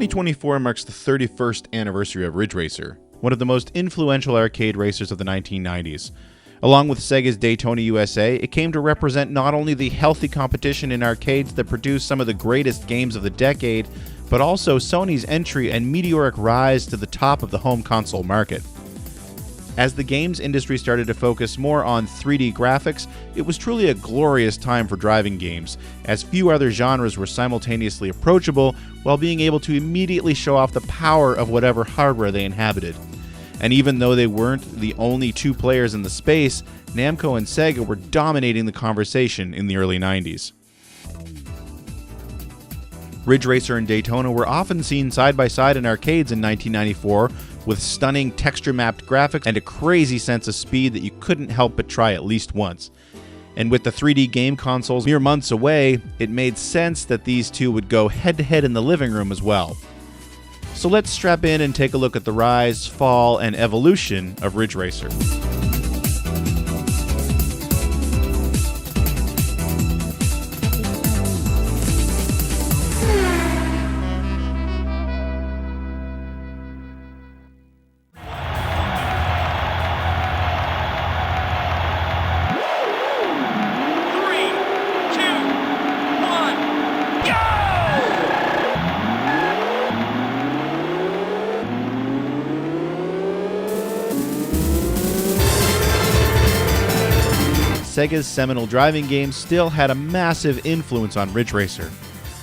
2024 marks the 31st anniversary of Ridge Racer, one of the most influential arcade racers of the 1990s. Along with Sega's Daytona USA, it came to represent not only the healthy competition in arcades that produced some of the greatest games of the decade, but also Sony's entry and meteoric rise to the top of the home console market. As the games industry started to focus more on 3D graphics, it was truly a glorious time for driving games, as few other genres were simultaneously approachable while being able to immediately show off the power of whatever hardware they inhabited. And even though they weren't the only two players in the space, Namco and Sega were dominating the conversation in the early 90s. Ridge Racer and Daytona were often seen side by side in arcades in 1994, with stunning texture-mapped graphics and a crazy sense of speed that you couldn't help but try at least once. And with the 3D game consoles mere months away, it made sense that these two would go head-to-head in the living room as well. So let's strap in and take a look at the rise, fall, and evolution of Ridge Racer. Sega's seminal driving game still had a massive influence on Ridge Racer.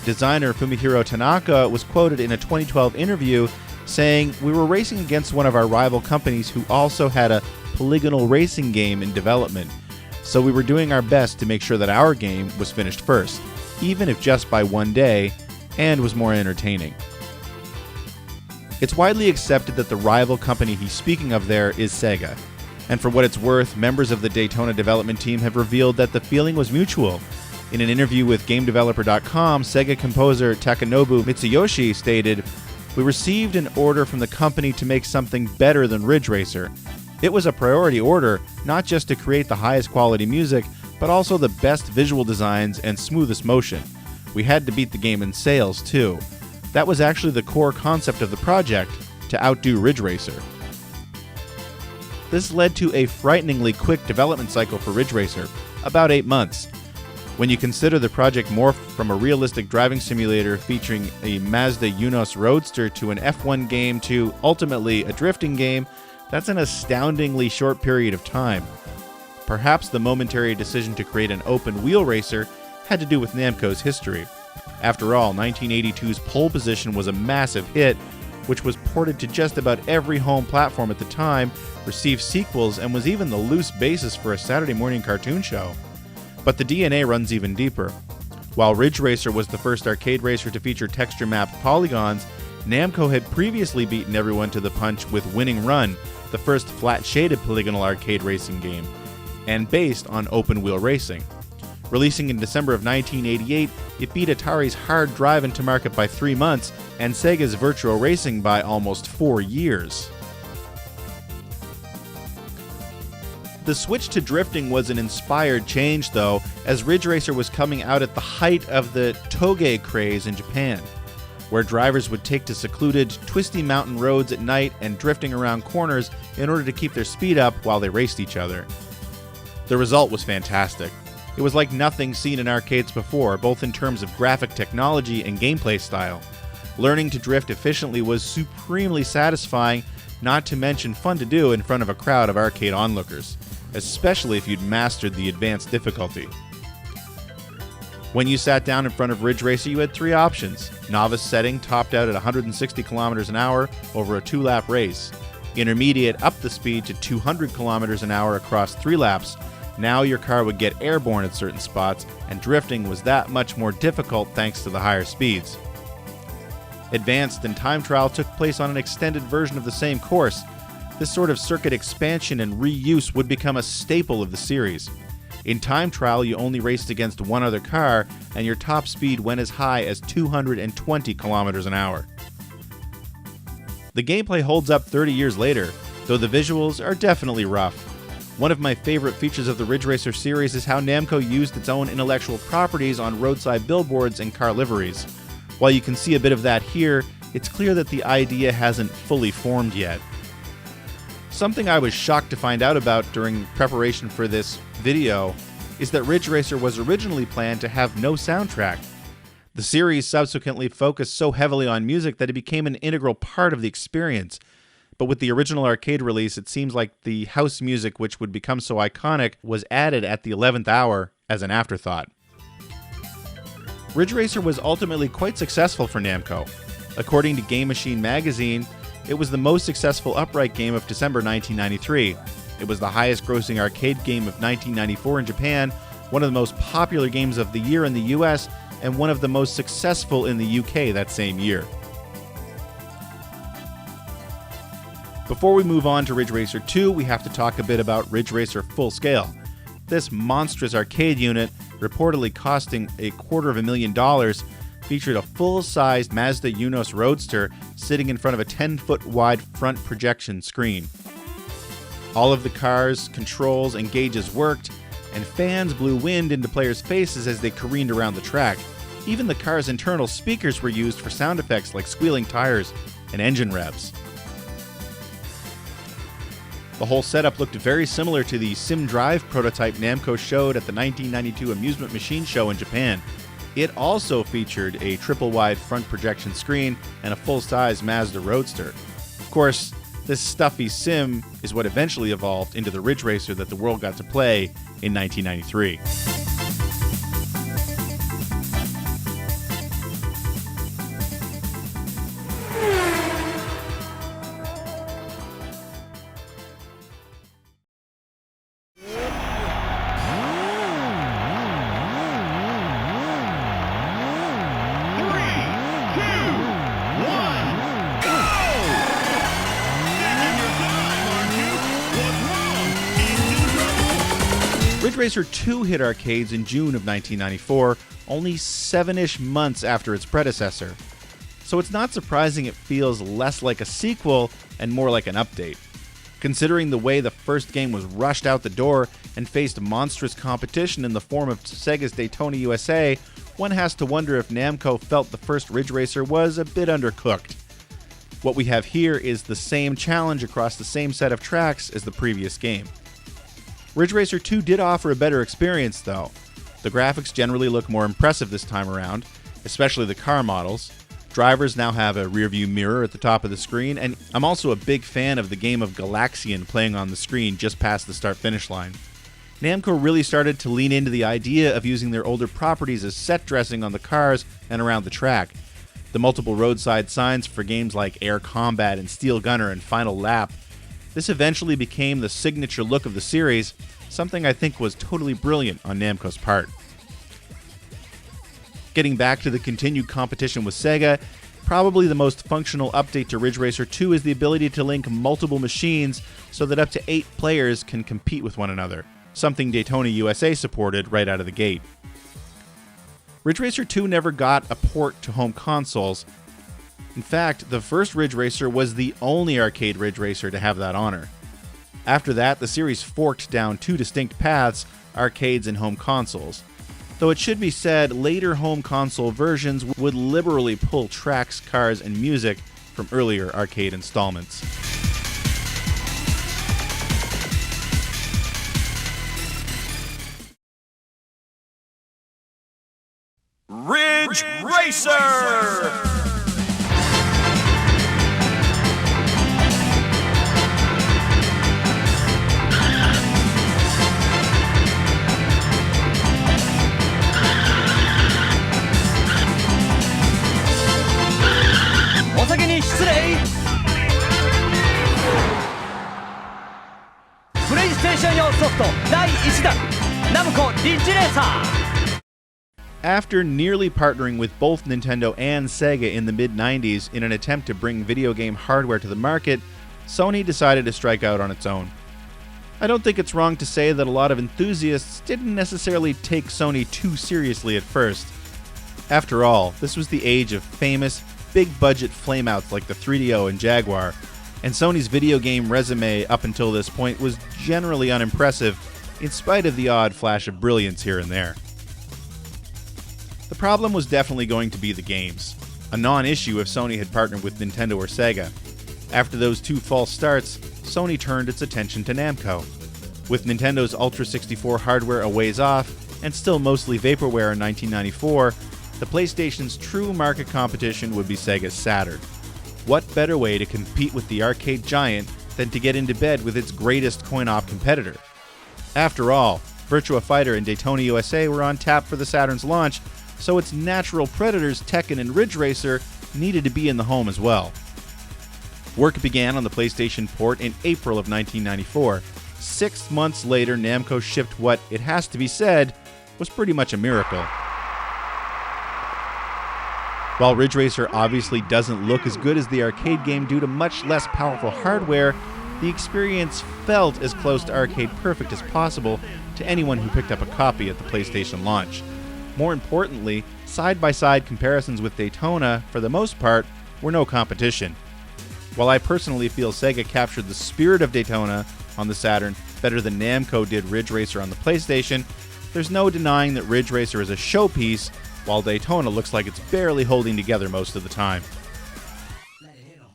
Designer Fumihiro Tanaka was quoted in a 2012 interview saying, "We were racing against one of our rival companies who also had a polygonal racing game in development, so we were doing our best to make sure that our game was finished first, even if just by one day, and was more entertaining." It's widely accepted that the rival company he's speaking of there is Sega. And for what it's worth, members of the Daytona development team have revealed that the feeling was mutual. In an interview with GameDeveloper.com, Sega composer Takanobu Mitsuyoshi stated, "We received an order from the company to make something better than Ridge Racer. It was a priority order, not just to create the highest quality music, but also the best visual designs and smoothest motion. We had to beat the game in sales, too. That was actually the core concept of the project, to outdo Ridge Racer." This led to a frighteningly quick development cycle for Ridge Racer, about 8 months. When you consider the project morphed from a realistic driving simulator featuring a Mazda Yunos Roadster to an F1 game to, ultimately, a drifting game, that's an astoundingly short period of time. Perhaps the momentary decision to create an open-wheel racer had to do with Namco's history. After all, 1982's Pole Position was a massive hit, which was ported to just about every home platform at the time, received sequels, and was even the loose basis for a Saturday morning cartoon show. But the DNA runs even deeper. While Ridge Racer was the first arcade racer to feature texture-mapped polygons, Namco had previously beaten everyone to the punch with Winning Run, the first flat-shaded polygonal arcade racing game, and based on open-wheel racing. Releasing in December of 1988, it beat Atari's Hard Drivin' to market by 3 months, and Sega's Virtual Racing by almost 4 years. The switch to drifting was an inspired change, though, as Ridge Racer was coming out at the height of the toge craze in Japan, where drivers would take to secluded, twisty mountain roads at night and drifting around corners in order to keep their speed up while they raced each other. The result was fantastic. It was like nothing seen in arcades before, both in terms of graphic technology and gameplay style. Learning to drift efficiently was supremely satisfying, not to mention fun to do in front of a crowd of arcade onlookers, especially if you'd mastered the advanced difficulty. When you sat down in front of Ridge Racer, you had 3 options. Novice setting topped out at 160 kilometers an hour over a 2-lap race. Intermediate upped the speed to 200 kilometers an hour across 3 laps. Now your car would get airborne at certain spots, and drifting was that much more difficult thanks to the higher speeds. Advanced and time trial took place on an extended version of the same course. This sort of circuit expansion and reuse would become a staple of the series. In time trial, you only raced against one other car, and your top speed went as high as 220 kilometers an hour. The gameplay holds up 30 years later, though the visuals are definitely rough. One of my favorite features of the Ridge Racer series is how Namco used its own intellectual properties on roadside billboards and car liveries. While you can see a bit of that here, it's clear that the idea hasn't fully formed yet. Something I was shocked to find out about during preparation for this video is that Ridge Racer was originally planned to have no soundtrack. The series subsequently focused so heavily on music that it became an integral part of the experience. But with the original arcade release, it seems like the house music, which would become so iconic, was added at the 11th hour as an afterthought. Ridge Racer was ultimately quite successful for Namco. According to Game Machine magazine, it was the most successful upright game of December 1993. It was the highest-grossing arcade game of 1994 in Japan, one of the most popular games of the year in the US, and one of the most successful in the UK that same year. Before we move on to Ridge Racer 2, we have to talk a bit about Ridge Racer Full Scale. This monstrous arcade unit, reportedly costing $250,000, featured a full-sized Mazda Unos Roadster sitting in front of a 10-foot wide front projection screen. All of the cars, controls, and gauges worked, and fans blew wind into players' faces as they careened around the track. Even the car's internal speakers were used for sound effects like squealing tires and engine revs. The whole setup looked very similar to the Sim Drive prototype Namco showed at the 1992 Amusement Machine Show in Japan. It also featured a triple-wide front projection screen and a full-size Mazda Roadster. Of course, this stuffy sim is what eventually evolved into the Ridge Racer that the world got to play in 1993. Ridge Racer 2 hit arcades in June of 1994, only 7-ish months after its predecessor. So it's not surprising it feels less like a sequel and more like an update. Considering the way the first game was rushed out the door and faced monstrous competition in the form of Sega's Daytona USA, one has to wonder if Namco felt the first Ridge Racer was a bit undercooked. What we have here is the same challenge across the same set of tracks as the previous game. Ridge Racer 2 did offer a better experience, though. The graphics generally look more impressive this time around, especially the car models. Drivers now have a rearview mirror at the top of the screen, and I'm also a big fan of the game of Galaxian playing on the screen just past the start-finish line. Namco really started to lean into the idea of using their older properties as set dressing on the cars and around the track. The multiple roadside signs for games like Air Combat and Steel Gunner and Final Lap. This eventually became the signature look of the series, something I think was totally brilliant on Namco's part. Getting back to the continued competition with Sega, probably the most functional update to Ridge Racer 2 is the ability to link multiple machines so that up to 8 players can compete with one another, something Daytona USA supported right out of the gate. Ridge Racer 2 never got a port to home consoles. In fact, the first Ridge Racer was the only arcade Ridge Racer to have that honor. After that, the series forked down 2 distinct paths, arcades and home consoles. Though it should be said, later home console versions would liberally pull tracks, cars, and music from earlier arcade installments. Ridge Racer! お先に失礼。プレイステーション用ソフト第1弾ナムコリッジレーサー。 After nearly partnering with both Nintendo and Sega in the mid-90s in an attempt to bring video game hardware to the market, Sony decided to strike out on its own. I don't think it's wrong to say that a lot of enthusiasts didn't necessarily take Sony too seriously at first. After all, this was the age of famous, big-budget flameouts like the 3DO and Jaguar, and Sony's video game resume up until this point was generally unimpressive, in spite of the odd flash of brilliance here and there. The problem was definitely going to be the games. a non-issue if Sony had partnered with Nintendo or Sega. After those two false starts, Sony turned its attention to Namco. With Nintendo's Ultra 64 hardware a ways off, and still mostly vaporware in 1994, the PlayStation's true market competition would be Sega's Saturn. What better way to compete with the arcade giant than to get into bed with its greatest coin-op competitor? After all, Virtua Fighter and Daytona USA were on tap for the Saturn's launch, so its natural predators Tekken and Ridge Racer needed to be in the home as well. Work began on the PlayStation port in April of 1994. 6 months later, Namco shipped what, it has to be said, was pretty much a miracle. While Ridge Racer obviously doesn't look as good as the arcade game due to much less powerful hardware, the experience felt as close to arcade perfect as possible to anyone who picked up a copy at the PlayStation launch. More importantly, side-by-side comparisons with Daytona, for the most part, were no competition. While I personally feel Sega captured the spirit of Daytona on the Saturn better than Namco did Ridge Racer on the PlayStation, there's no denying that Ridge Racer is a showpiece, while Daytona looks like it's barely holding together most of the time.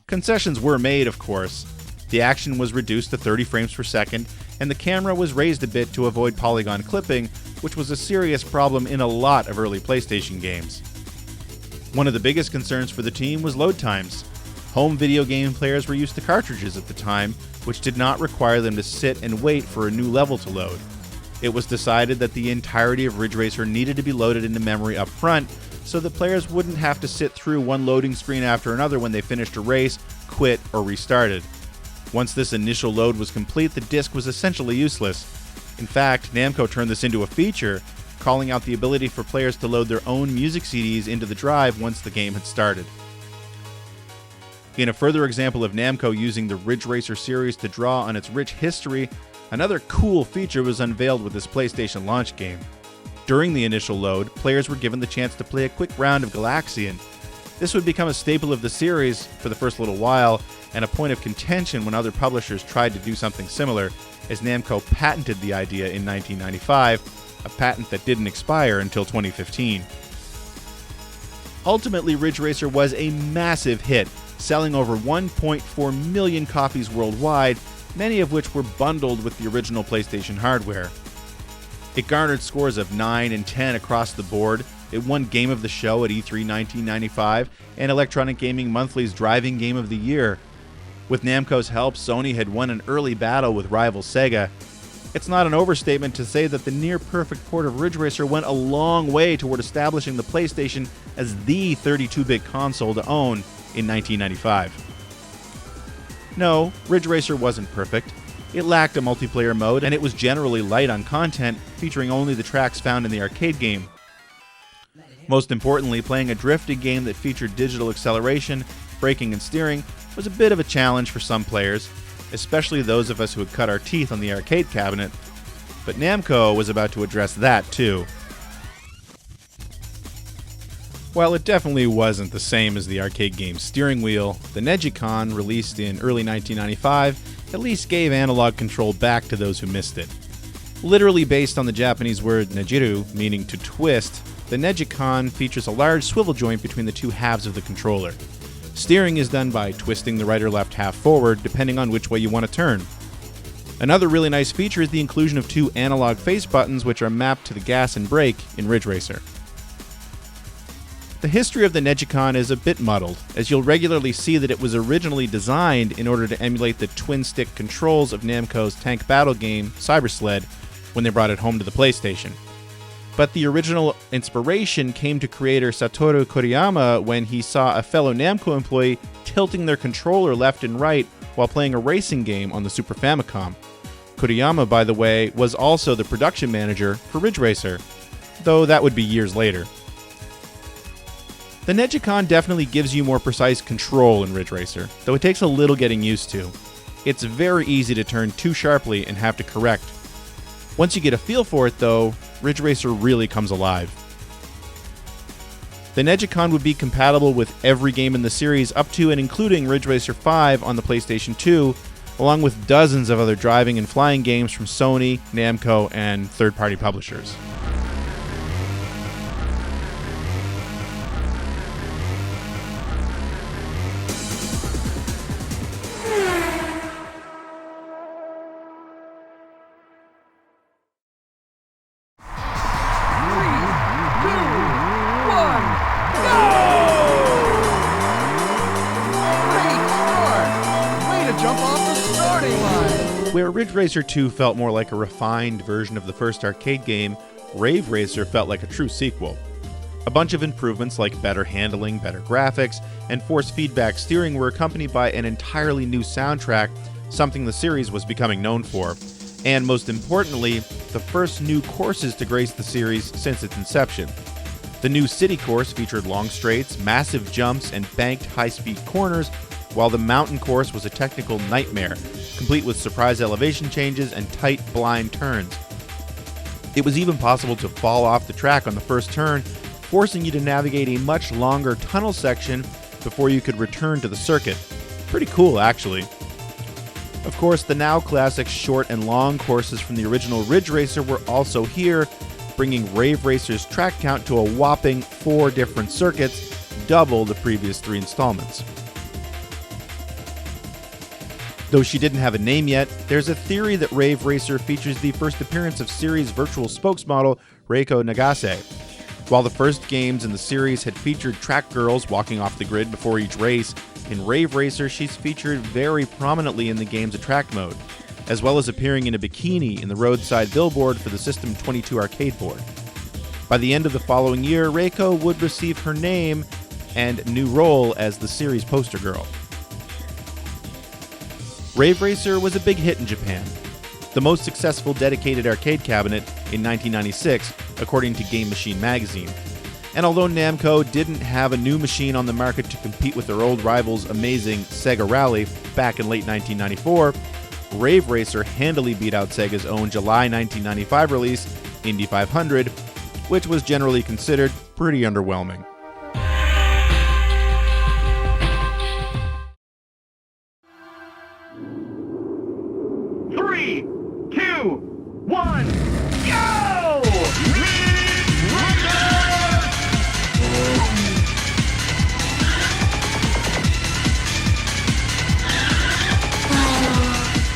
Concessions were made, of course. The action was reduced to 30 frames per second, and the camera was raised a bit to avoid polygon clipping, which was a serious problem in a lot of early PlayStation games. One of the biggest concerns for the team was load times. Home video game players were used to cartridges at the time, which did not require them to sit and wait for a new level to load. It was decided that the entirety of Ridge Racer needed to be loaded into memory up front, so that players wouldn't have to sit through one loading screen after another when they finished a race, quit, or restarted. Once this initial load was complete, the disc was essentially useless. In fact, Namco turned this into a feature, calling out the ability for players to load their own music CDs into the drive once the game had started. In a further example of Namco using the Ridge Racer series to draw on its rich history, another cool feature was unveiled with this PlayStation launch game. During the initial load, players were given the chance to play a quick round of Galaxian. This would become a staple of the series for the first little while, and a point of contention when other publishers tried to do something similar, as Namco patented the idea in 1995, a patent that didn't expire until 2015. Ultimately, Ridge Racer was a massive hit, selling over 1.4 million copies worldwide, many of which were bundled with the original PlayStation hardware. It garnered scores of 9 and 10 across the board. It won Game of the Show at E3 1995 and Electronic Gaming Monthly's Driving Game of the Year. With Namco's help, Sony had won an early battle with rival Sega. It's not an overstatement to say that the near-perfect port of Ridge Racer went a long way toward establishing the PlayStation as the 32-bit console to own in 1995. No, Ridge Racer wasn't perfect. It lacked a multiplayer mode, and it was generally light on content, featuring only the tracks found in the arcade game. Most importantly, playing a drifting game that featured digital acceleration, braking, and steering was a bit of a challenge for some players, especially those of us who had cut our teeth on the arcade cabinet. But Namco was about to address that too. While it definitely wasn't the same as the arcade game's steering wheel, the Negicon, released in early 1995, at least gave analog control back to those who missed it. Literally based on the Japanese word nejiru, meaning to twist, the Negicon features a large swivel joint between the two halves of the controller. Steering is done by twisting the right or left half forward, depending on which way you want to turn. Another really nice feature is the inclusion of two analog face buttons, which are mapped to the gas and brake in Ridge Racer. The history of the Negicon is a bit muddled, as you'll regularly see that it was originally designed in order to emulate the twin-stick controls of Namco's tank battle game, Cyber Sled, when they brought it home to the PlayStation. But the original inspiration came to creator Satoru Koriyama when he saw a fellow Namco employee tilting their controller left and right while playing a racing game on the Super Famicom. Koriyama, by the way, was also the production manager for Ridge Racer, though that would be years later. The Negicon definitely gives you more precise control in Ridge Racer, though it takes a little getting used to. It's very easy to turn too sharply and have to correct. Once you get a feel for it, though, Ridge Racer really comes alive. The Negicon would be compatible with every game in the series up to and including Ridge Racer 5 on the PlayStation 2, along with dozens of other driving and flying games from Sony, Namco, and third-party publishers. jump off the starting line. Where Ridge Racer 2 felt more like a refined version of the first arcade game, Rave Racer felt like a true sequel. A bunch of improvements like better handling, better graphics, and force feedback steering were accompanied by an entirely new soundtrack, something the series was becoming known for. And most importantly, the first new courses to grace the series since its inception. The new city course featured long straights, massive jumps, and banked high-speed corners, while the mountain course was a technical nightmare, complete with surprise elevation changes and tight, blind turns. It was even possible to fall off the track on the first turn, forcing you to navigate a much longer tunnel section before you could return to the circuit. Pretty cool, actually. Of course, the now classic short and long courses from the original Ridge Racer were also here, bringing Rave Racer's track count to a whopping 4 different circuits, double the previous 3 installments. Though she didn't have a name yet, there's a theory that Rave Racer features the first appearance of series virtual spokesmodel Reiko Nagase. While the first games in the series had featured track girls walking off the grid before each race, in Rave Racer she's featured very prominently in the game's attract mode, as well as appearing in a bikini in the roadside billboard for the System 22 arcade board. By the end of the following year, Reiko would receive her name and new role as the series poster girl. Rave Racer was a big hit in Japan, the most successful dedicated arcade cabinet in 1996, according to Game Machine magazine. And although Namco didn't have a new machine on the market to compete with their old rival's amazing Sega Rally back in late 1994, Rave Racer handily beat out Sega's own July 1995 release, Indy 500, which was generally considered pretty underwhelming. Three, two, one, go! Ridge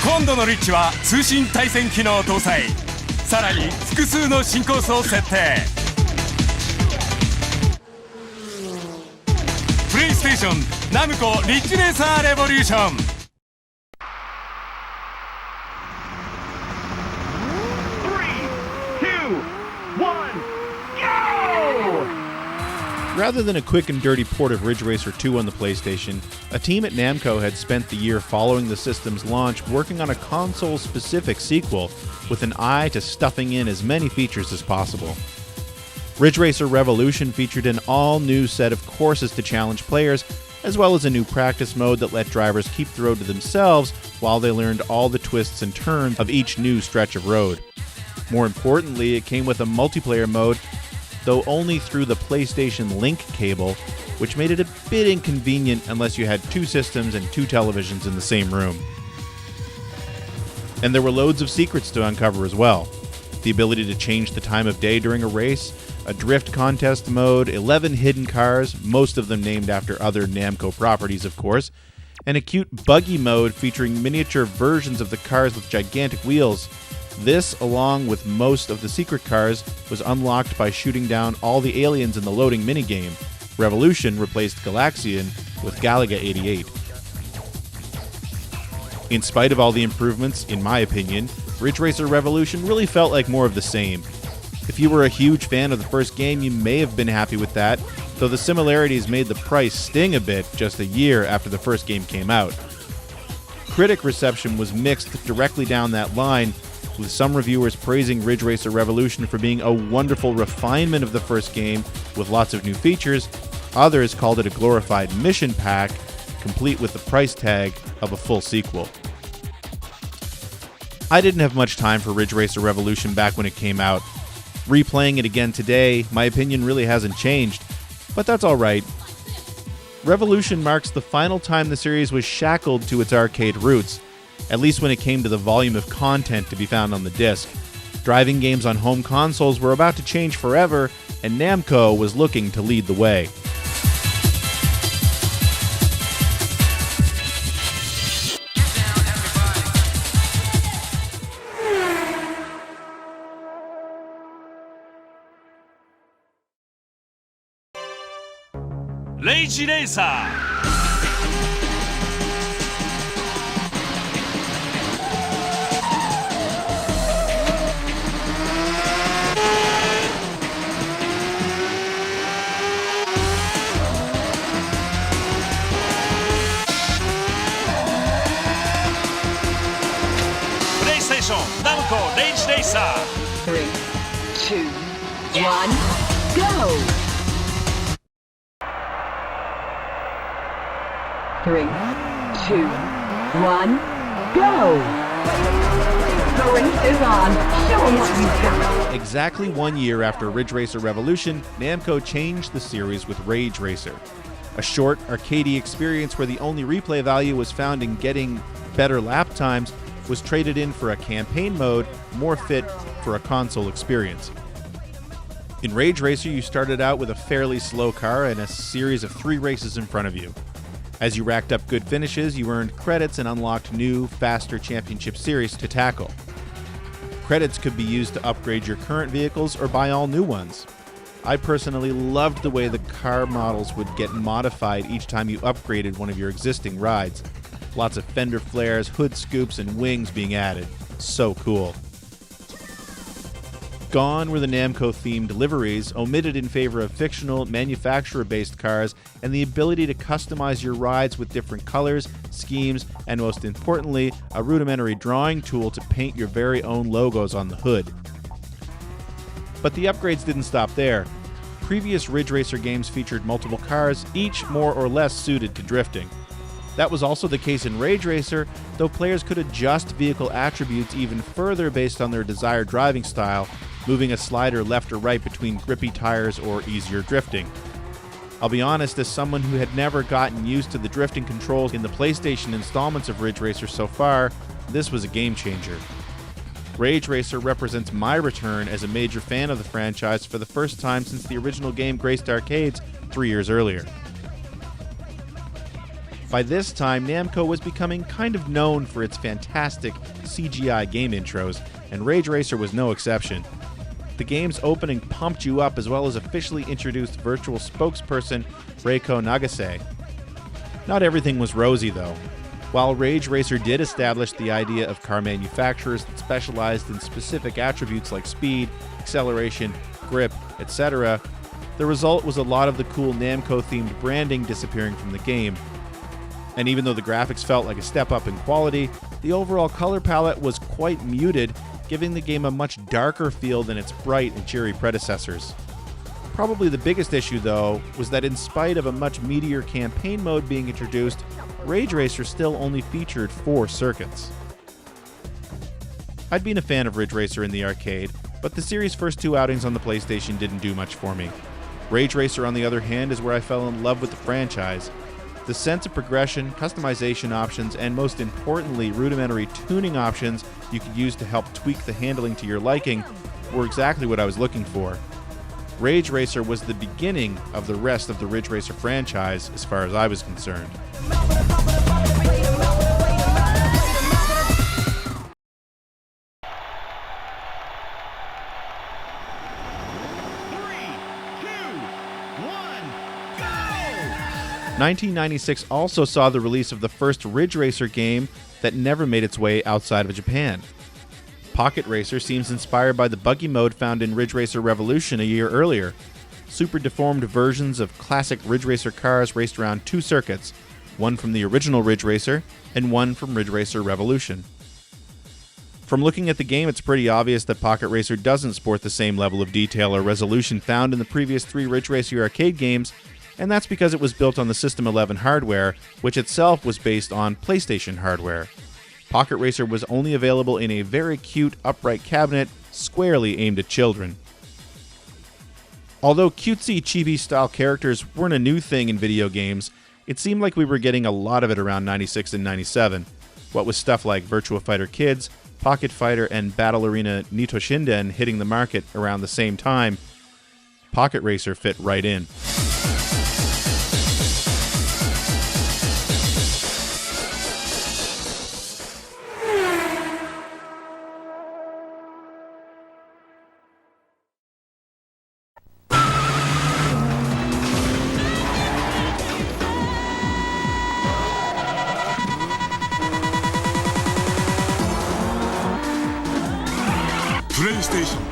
今度のリッチは通信対戦機能搭載。さらに複数の新コースを設定。プレイステーションナムコリッチレーサーレボリューション。Rather than a quick and dirty port of Ridge Racer 2 on the PlayStation, a team at Namco had spent the year following the system's launch working on a console-specific sequel with an eye to stuffing in as many features as possible. Ridge Racer Revolution featured an all-new set of courses to challenge players, as well as a new practice mode that let drivers keep the road to themselves while they learned all the twists and turns of each new stretch of road. More importantly, it came with a multiplayer mode, though only through the PlayStation Link cable, which made it a bit inconvenient unless you had 2 systems and 2 televisions in the same room. And there were loads of secrets to uncover as well. The ability to change the time of day during a race, a drift contest mode, 11 hidden cars, most of them named after other Namco properties of course, and a cute buggy mode featuring miniature versions of the cars with gigantic wheels. This, along with most of the secret cars, was unlocked by shooting down all the aliens in the loading minigame. Revolution replaced Galaxian with Galaga 88. In spite of all the improvements, in my opinion, Ridge Racer Revolution really felt like more of the same. If you were a huge fan of the first game, you may have been happy with that, though the similarities made the price sting a bit just a year after the first game came out. Critic reception was mixed directly down that line, with some reviewers praising Ridge Racer Revolution for being a wonderful refinement of the first game with lots of new features. Others called it a glorified mission pack, complete with the price tag of a full sequel. I didn't have much time for Ridge Racer Revolution back when it came out. Replaying it again today, my opinion really hasn't changed, but that's alright. Revolution marks the final time the series was shackled to its arcade roots, at least when it came to the volume of content to be found on the disc. Driving games on home consoles were about to change forever, and Namco was looking to lead the way. Rage Racer ションナムコレイジレイサー 3, 2, 1, go! 3, 2, 1, go! The race is on. Show 'em what you've got. Exactly 1 year after Ridge Racer Revolution, Namco changed the series with Rage Racer. A short, arcadey experience where the only replay value was found in getting better lap times was traded in for a campaign mode more fit for a console experience. In Rage Racer, you started out with a fairly slow car and a series of 3 races in front of you. As you racked up good finishes, you earned credits and unlocked new, faster championship series to tackle. Credits could be used to upgrade your current vehicles or buy all new ones. I personally loved the way the car models would get modified each time you upgraded one of your existing rides. Lots of fender flares, hood scoops, and wings being added. So cool. Gone were the Namco-themed liveries, omitted in favor of fictional, manufacturer-based cars, and the ability to customize your rides with different colors, schemes, and most importantly, a rudimentary drawing tool to paint your very own logos on the hood. But the upgrades didn't stop there. Previous Ridge Racer games featured multiple cars, each more or less suited to drifting. That was also the case in Rage Racer, though players could adjust vehicle attributes even further based on their desired driving style, moving a slider left or right between grippy tires or easier drifting. I'll be honest, as someone who had never gotten used to the drifting controls in the PlayStation installments of Ridge Racer so far, this was a game changer. Rage Racer represents my return as a major fan of the franchise for the first time since the original game graced arcades 3 years earlier. By this time, Namco was becoming kind of known for its fantastic CGI game intros, and Rage Racer was no exception. The game's opening pumped you up, as well as officially introduced virtual spokesperson Reiko Nagase. Not everything was rosy, though. While Rage Racer did establish the idea of car manufacturers that specialized in specific attributes like speed, acceleration, grip, etc., the result was a lot of the cool Namco-themed branding disappearing from the game. And even though the graphics felt like a step up in quality, the overall color palette was quite muted, giving the game a much darker feel than its bright and cheery predecessors. Probably the biggest issue, though, was that in spite of a much meatier campaign mode being introduced, Rage Racer still only featured 4 circuits. I'd been a fan of Ridge Racer in the arcade, but the series' first 2 outings on the PlayStation didn't do much for me. Rage Racer, on the other hand, is where I fell in love with the franchise. The sense of progression, customization options, and most importantly, rudimentary tuning options you could use to help tweak the handling to your liking were exactly what I was looking for. Rage Racer was the beginning of the rest of the Ridge Racer franchise as far as I was concerned. Three, two, one, go! 1996 also saw the release of the first Ridge Racer game that never made its way outside of Japan. Pocket Racer seems inspired by the buggy mode found in Ridge Racer Revolution a year earlier. Super deformed versions of classic Ridge Racer cars raced around 2 circuits, one from the original Ridge Racer and one from Ridge Racer Revolution. From looking at the game, it's pretty obvious that Pocket Racer doesn't sport the same level of detail or resolution found in the previous 3 Ridge Racer arcade games, and that's because it was built on the System 11 hardware, which itself was based on PlayStation hardware. Pocket Racer was only available in a very cute upright cabinet, squarely aimed at children. Although cutesy chibi-style characters weren't a new thing in video games, it seemed like we were getting a lot of it around 96 and 97. What with stuff like Virtua Fighter Kids, Pocket Fighter, and Battle Arena Nitoshinden hitting the market around the same time, Pocket Racer fit right in. PlayStation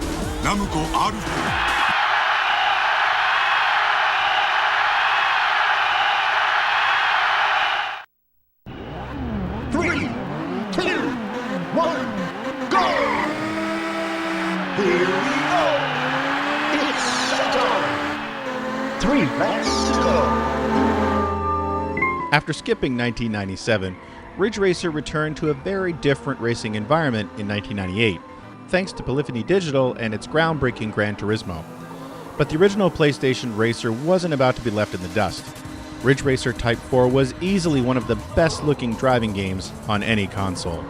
Namco R4 3, 2, 1, go! Here we go. It's showtime. 3 laps to go. After skipping 1997, Ridge Racer returned to a very different racing environment in 1998, thanks to Polyphony Digital and its groundbreaking Gran Turismo. But the original PlayStation Racer wasn't about to be left in the dust. Ridge Racer Type 4 was easily one of the best-looking driving games on any console.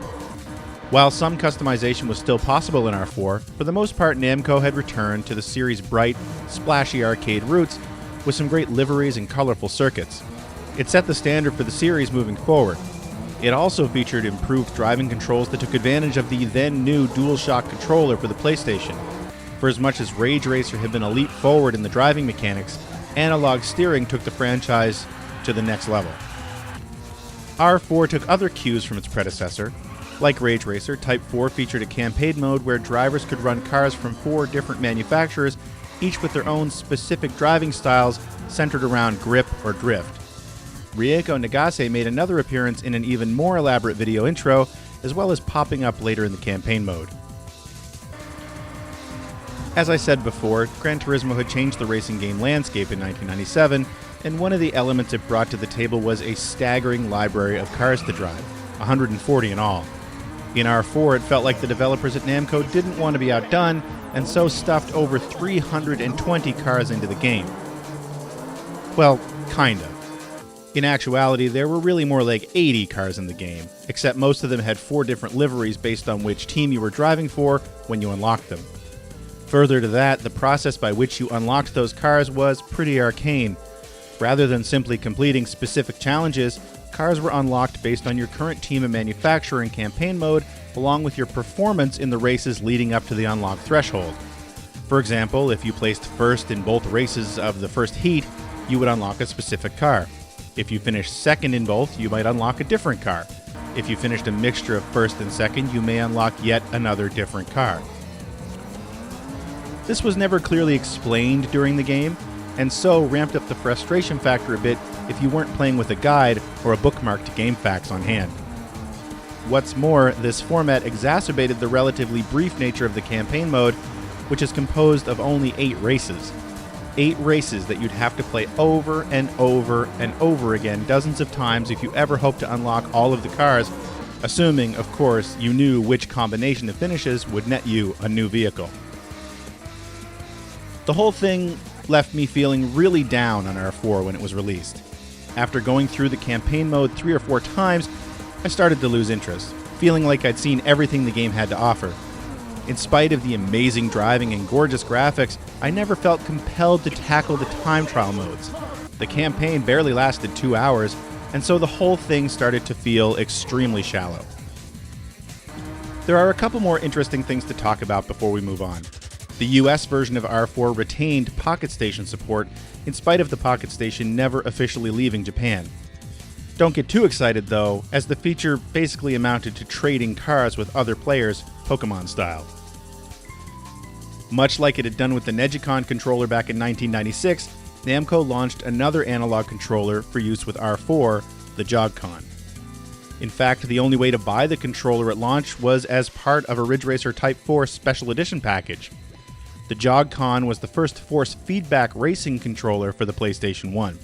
While some customization was still possible in R4, for the most part Namco had returned to the series' bright, splashy arcade roots with some great liveries and colorful circuits. It set the standard for the series moving forward. It also featured improved driving controls that took advantage of the then-new DualShock controller for the PlayStation. For as much as Ridge Racer had been a leap forward in the driving mechanics, analog steering took the franchise to the next level. R4 took other cues from its predecessor. Like Ridge Racer, Type 4 featured a campaign mode where drivers could run cars from 4 different manufacturers, each with their own specific driving styles centered around grip or drift. Rieko Nagase made another appearance in an even more elaborate video intro, as well as popping up later in the campaign mode. As I said before, Gran Turismo had changed the racing game landscape in 1997, and one of the elements it brought to the table was a staggering library of cars to drive, 140 in all. In R4, it felt like the developers at Namco didn't want to be outdone, and so stuffed over 320 cars into the game. Well, kinda. In actuality, there were really more like 80 cars in the game, except most of them had 4 different liveries based on which team you were driving for when you unlocked them. Further to that, the process by which you unlocked those cars was pretty arcane. Rather than simply completing specific challenges, cars were unlocked based on your current team and manufacturer in campaign mode, along with your performance in the races leading up to the unlock threshold. For example, if you placed first in both races of the first heat, you would unlock a specific car. If you finished second in both, you might unlock a different car. If you finished a mixture of first and second, you may unlock yet another different car. This was never clearly explained during the game, and so ramped up the frustration factor a bit if you weren't playing with a guide or a bookmark to game facts on hand. What's more, this format exacerbated the relatively brief nature of the campaign mode, which is composed of only 8 races. 8 races that you'd have to play over and over and over again dozens of times if you ever hope to unlock all of the cars, assuming, of course, you knew which combination of finishes would net you a new vehicle. The whole thing left me feeling really down on R4 when it was released. After going through the campaign mode 3 or 4 times, I started to lose interest, feeling like I'd seen everything the game had to offer. In spite of the amazing driving and gorgeous graphics, I never felt compelled to tackle the time trial modes. The campaign barely lasted 2 hours, and so the whole thing started to feel extremely shallow. There are a couple more interesting things to talk about before we move on. The US version of R4 retained Pocket Station support, in spite of the Pocket Station never officially leaving Japan. Don't get too excited though, as the feature basically amounted to trading cars with other players, Pokemon style. Much like it had done with the Negicon controller back in 1996, Namco launched another analog controller for use with R4, the Jog-Con. In fact, the only way to buy the controller at launch was as part of a Ridge Racer Type 4 Special Edition package. The Jog-Con was the first force feedback racing controller for the PlayStation 1.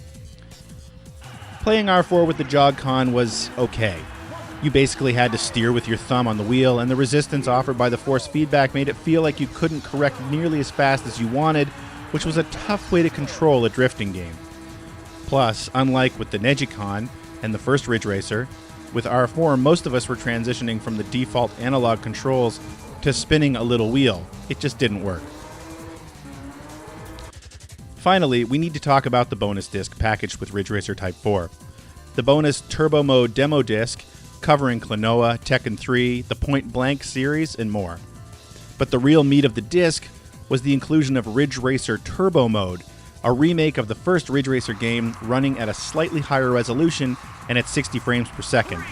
Playing R4 with the Jog-Con was okay. You basically had to steer with your thumb on the wheel, and the resistance offered by the force feedback made it feel like you couldn't correct nearly as fast as you wanted, which was a tough way to control a drifting game. Plus, unlike with the Negicon and the first Ridge Racer, with R4 most of us were transitioning from the default analog controls to spinning a little wheel. It just didn't work. Finally, we need to talk about the bonus disc packaged with Ridge Racer Type 4. The bonus Turbo Mode demo disc, covering Klonoa, Tekken 3, the Point Blank series, and more. But the real meat of the disc was the inclusion of Ridge Racer Turbo Mode, a remake of the first Ridge Racer game running at a slightly higher resolution and at 60 frames per second.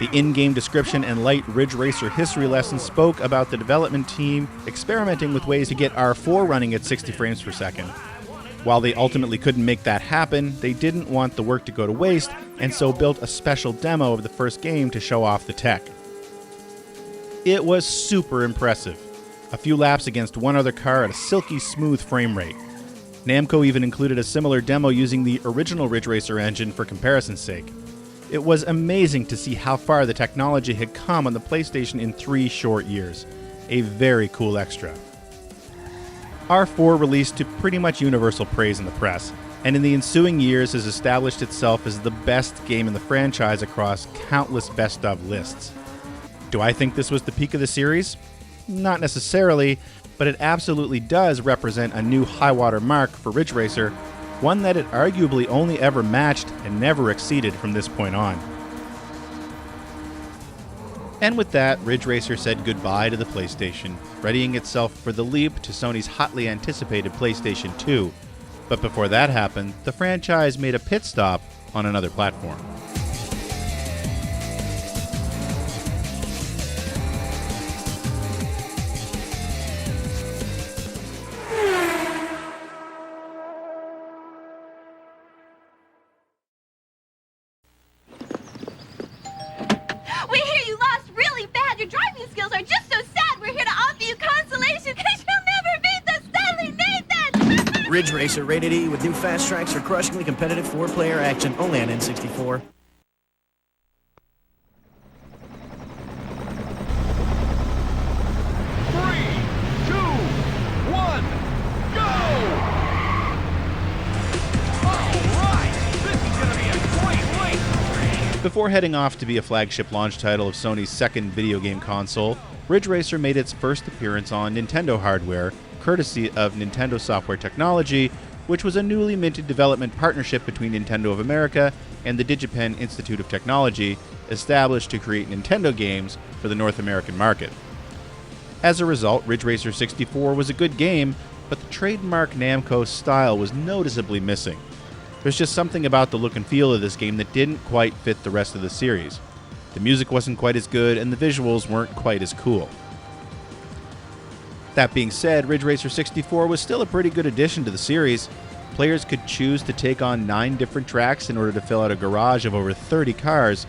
The in-game description and light Ridge Racer history lesson spoke about the development team experimenting with ways to get R4 running at 60 frames per second. While they ultimately couldn't make that happen, they didn't want the work to go to waste, and so built a special demo of the first game to show off the tech. It was super impressive. a few laps against one other car at a silky smooth frame rate. Namco even included a similar demo using the original Ridge Racer engine for comparison's sake. It was amazing to see how far the technology had come on the PlayStation in 3 short years. A very cool extra. R4 released to pretty much universal praise in the press, and in the ensuing years has established itself as the best game in the franchise across countless best-of lists. Do I think this was the peak of the series? Not necessarily, but it absolutely does represent a new high-water mark for Ridge Racer, one that it arguably only ever matched and never exceeded from this point on. And with that, Ridge Racer said goodbye to the PlayStation, readying itself for the leap to Sony's hotly anticipated PlayStation 2. But before that happened, the franchise made a pit stop on another platform. We hear you lost really bad. Your driving skills are just so sad. We're here to offer you consolation because you'll never beat the Stanley Nathan. Ridge Racer, rated E with new fast tracks for crushingly competitive 4-player action, only on N64. Before heading off to be a flagship launch title of Sony's second video game console, Ridge Racer made its first appearance on Nintendo hardware, courtesy of Nintendo Software Technology, which was a newly minted development partnership between Nintendo of America and the DigiPen Institute of Technology, established to create Nintendo games for the North American market. As a result, Ridge Racer 64 was a good game, but the trademark Namco style was noticeably missing. There's just something about the look and feel of this game that didn't quite fit the rest of the series. The music wasn't quite as good, and the visuals weren't quite as cool. That being said, Ridge Racer 64 was still a pretty good addition to the series. Players could choose to take on 9 different tracks in order to fill out a garage of over 30 cars.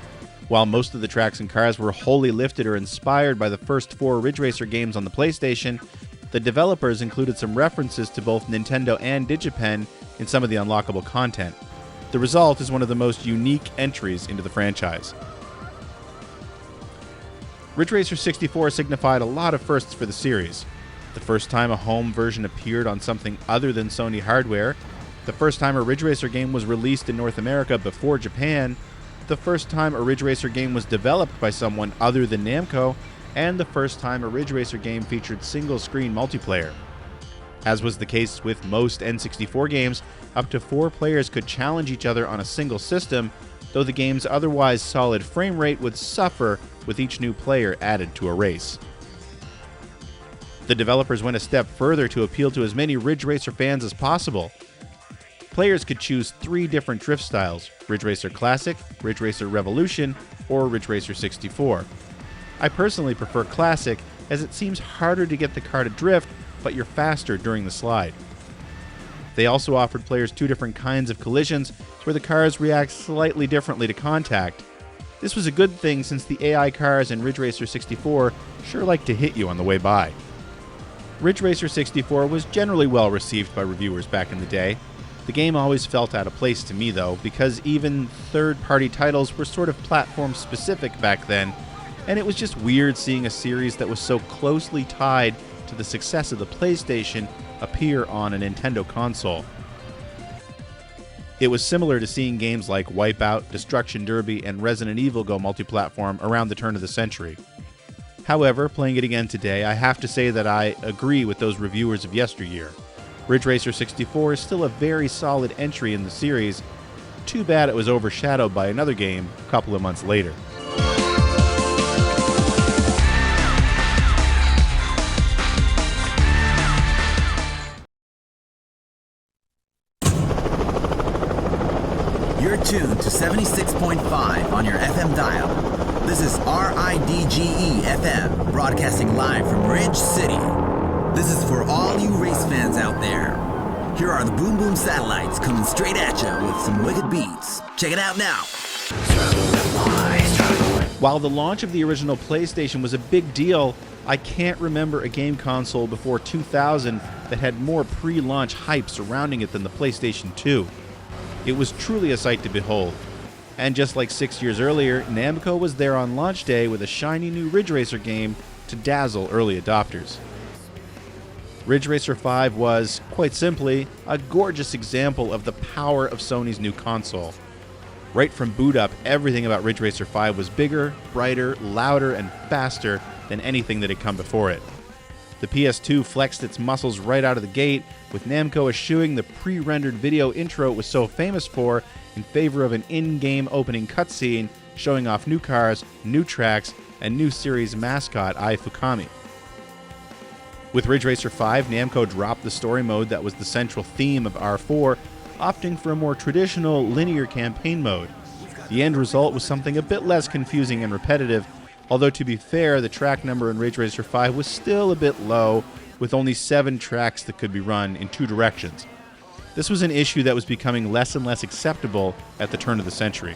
While most of the tracks and cars were wholly lifted or inspired by the first 4 Ridge Racer games on the PlayStation, the developers included some references to both Nintendo and DigiPen in some of the unlockable content. The result is one of the most unique entries into the franchise. Ridge Racer 64 signified a lot of firsts for the series. The first time a home version appeared on something other than Sony hardware, the first time a Ridge Racer game was released in North America before Japan, the first time a Ridge Racer game was developed by someone other than Namco, and the first time a Ridge Racer game featured single-screen multiplayer. As was the case with most N64 games, up to 4 players could challenge each other on a single system, though the game's otherwise solid frame rate would suffer with each new player added to a race. The developers went a step further to appeal to as many Ridge Racer fans as possible. Players could choose 3 different drift styles: Ridge Racer Classic, Ridge Racer Revolution, or Ridge Racer 64. I personally prefer Classic, as it seems harder to get the car to drift, but you're faster during the slide. They also offered players 2 different kinds of collisions, where the cars react slightly differently to contact. This was a good thing since the AI cars in Ridge Racer 64 sure like to hit you on the way by. Ridge Racer 64 was generally well received by reviewers back in the day. The game always felt out of place to me though, because even third-party titles were sort of platform-specific back then, and it was just weird seeing a series that was so closely tied to the success of the PlayStation appear on a Nintendo console. It was similar to seeing games like Wipeout, Destruction Derby, and Resident Evil go multi-platform around the turn of the century. However, playing it again today, I have to say that I agree with those reviewers of yesteryear. Ridge Racer 64 is still a very solid entry in the series. Too bad it was overshadowed by another game a couple of months later. You're tuned to 76.5 on your FM dial. This is RIDGE FM, broadcasting live from Ridge City. This is for all you race fans out there. Here are the Boom Boom Satellites coming straight at you with some wicked beats. Check it out now. Struggle with boys, struggle with While the launch of the original PlayStation was a big deal, I can't remember a game console before 2000 that had more pre-launch hype surrounding it than the PlayStation 2. It was truly a sight to behold. And just like 6 years earlier, Namco was there on launch day with a shiny new Ridge Racer game to dazzle early adopters. Ridge Racer 5 was, quite simply, a gorgeous example of the power of Sony's new console. Right from boot up, everything about Ridge Racer 5 was bigger, brighter, louder, and faster than anything that had come before it. The PS2 flexed its muscles right out of the gate, with Namco eschewing the pre-rendered video intro it was so famous for in favor of an in-game opening cutscene showing off new cars, new tracks, and new series mascot Ai Fukami. With Ridge Racer 5, Namco dropped the story mode that was the central theme of R4, opting for a more traditional linear campaign mode. The end result was something a bit less confusing and repetitive, although to be fair, the track number in Ridge Racer 5 was still a bit low, with only 7 tracks that could be run in 2 directions. This was an issue that was becoming less and less acceptable at the turn of the century.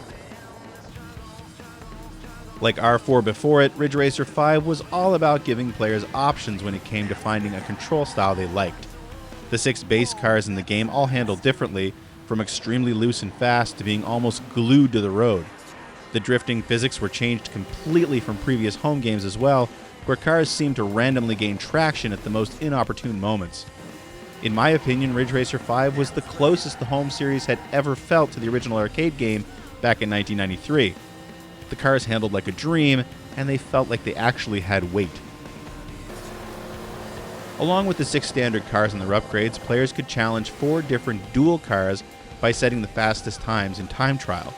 Like R4 before it, Ridge Racer 5 was all about giving players options when it came to finding a control style they liked. The 6 base cars in the game all handled differently, from extremely loose and fast to being almost glued to the road. The drifting physics were changed completely from previous home games as well, where cars seemed to randomly gain traction at the most inopportune moments. In my opinion, Ridge Racer 5 was the closest the home series had ever felt to the original arcade game back in 1993. The cars handled like a dream, and they felt like they actually had weight. Along with the 6 standard cars and their upgrades, players could challenge 4 different dual cars by setting the fastest times in time trial.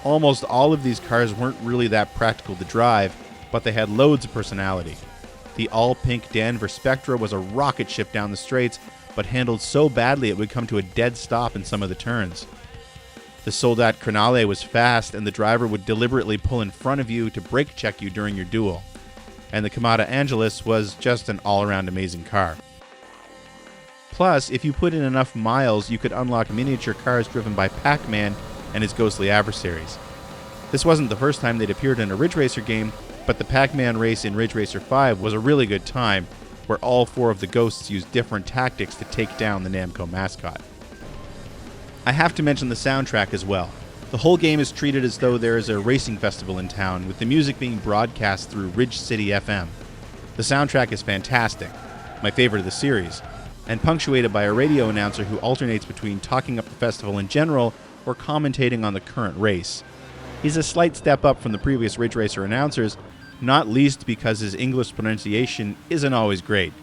Almost all of these cars weren't really that practical to drive, but they had loads of personality. The all-pink Danver Spectra was a rocket ship down the straights, but handled so badly it would come to a dead stop in some of the turns. The Soldat Cronale was fast, and the driver would deliberately pull in front of you to brake check you during your duel. And the Kamada Angelis was just an all-around amazing car. Plus, if you put in enough miles, you could unlock miniature cars driven by Pac-Man and his ghostly adversaries. This wasn't the first time they'd appeared in a Ridge Racer game, but the Pac-Man race in Ridge Racer 5 was a really good time, where all 4 of the ghosts used different tactics to take down the Namco mascot. I have to mention the soundtrack as well. The whole game is treated as though there is a racing festival in town, with the music being broadcast through Ridge City FM. The soundtrack is fantastic, my favorite of the series, and punctuated by a radio announcer who alternates between talking up the festival in general or commentating on the current race. He's a slight step up from the previous Ridge Racer announcers, not least because his English pronunciation isn't always great.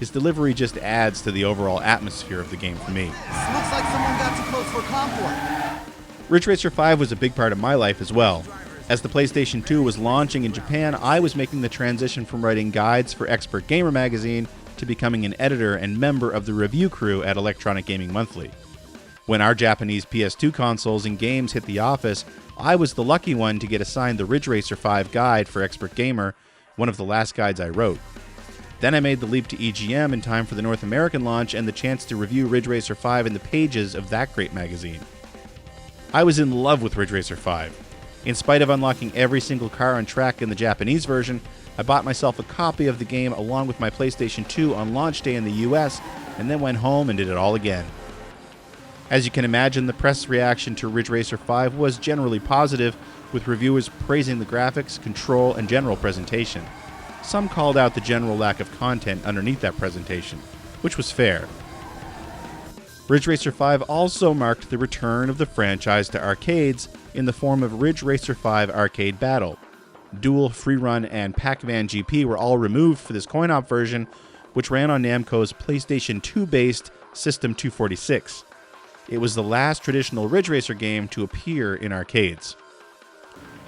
His delivery just adds to the overall atmosphere of the game for me. Looks like someone got too close for comfort. Ridge Racer 5 was a big part of my life as well. As the PlayStation 2 was launching in Japan, I was making the transition from writing guides for Expert Gamer magazine to becoming an editor and member of the review crew at Electronic Gaming Monthly. When our Japanese PS2 consoles and games hit the office, I was the lucky one to get assigned the Ridge Racer 5 guide for Expert Gamer, one of the last guides I wrote. Then I made the leap to EGM in time for the North American launch and the chance to review Ridge Racer 5 in the pages of that great magazine. I was in love with Ridge Racer 5. In spite of unlocking every single car on track in the Japanese version, I bought myself a copy of the game along with my PlayStation 2 on launch day in the US, and then went home and did it all again. As you can imagine, the press reaction to Ridge Racer 5 was generally positive, with reviewers praising the graphics, control, and general presentation. Some called out the general lack of content underneath that presentation, which was fair. Ridge Racer 5 also marked the return of the franchise to arcades in the form of Ridge Racer 5 Arcade Battle. Duel, Freerun, and Pac-Man GP were all removed for this coin-op version, which ran on Namco's PlayStation 2-based System 246. It was the last traditional Ridge Racer game to appear in arcades.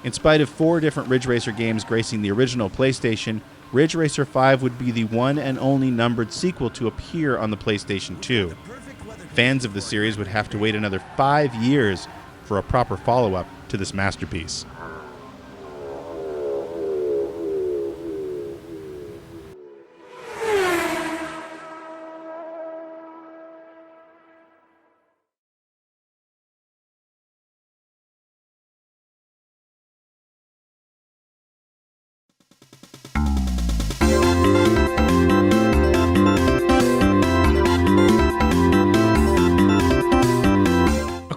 In spite of 4 different Ridge Racer games gracing the original PlayStation, Ridge Racer 5 would be the one and only numbered sequel to appear on the PlayStation 2. Fans of the series would have to wait another 5 years for a proper follow-up to this masterpiece.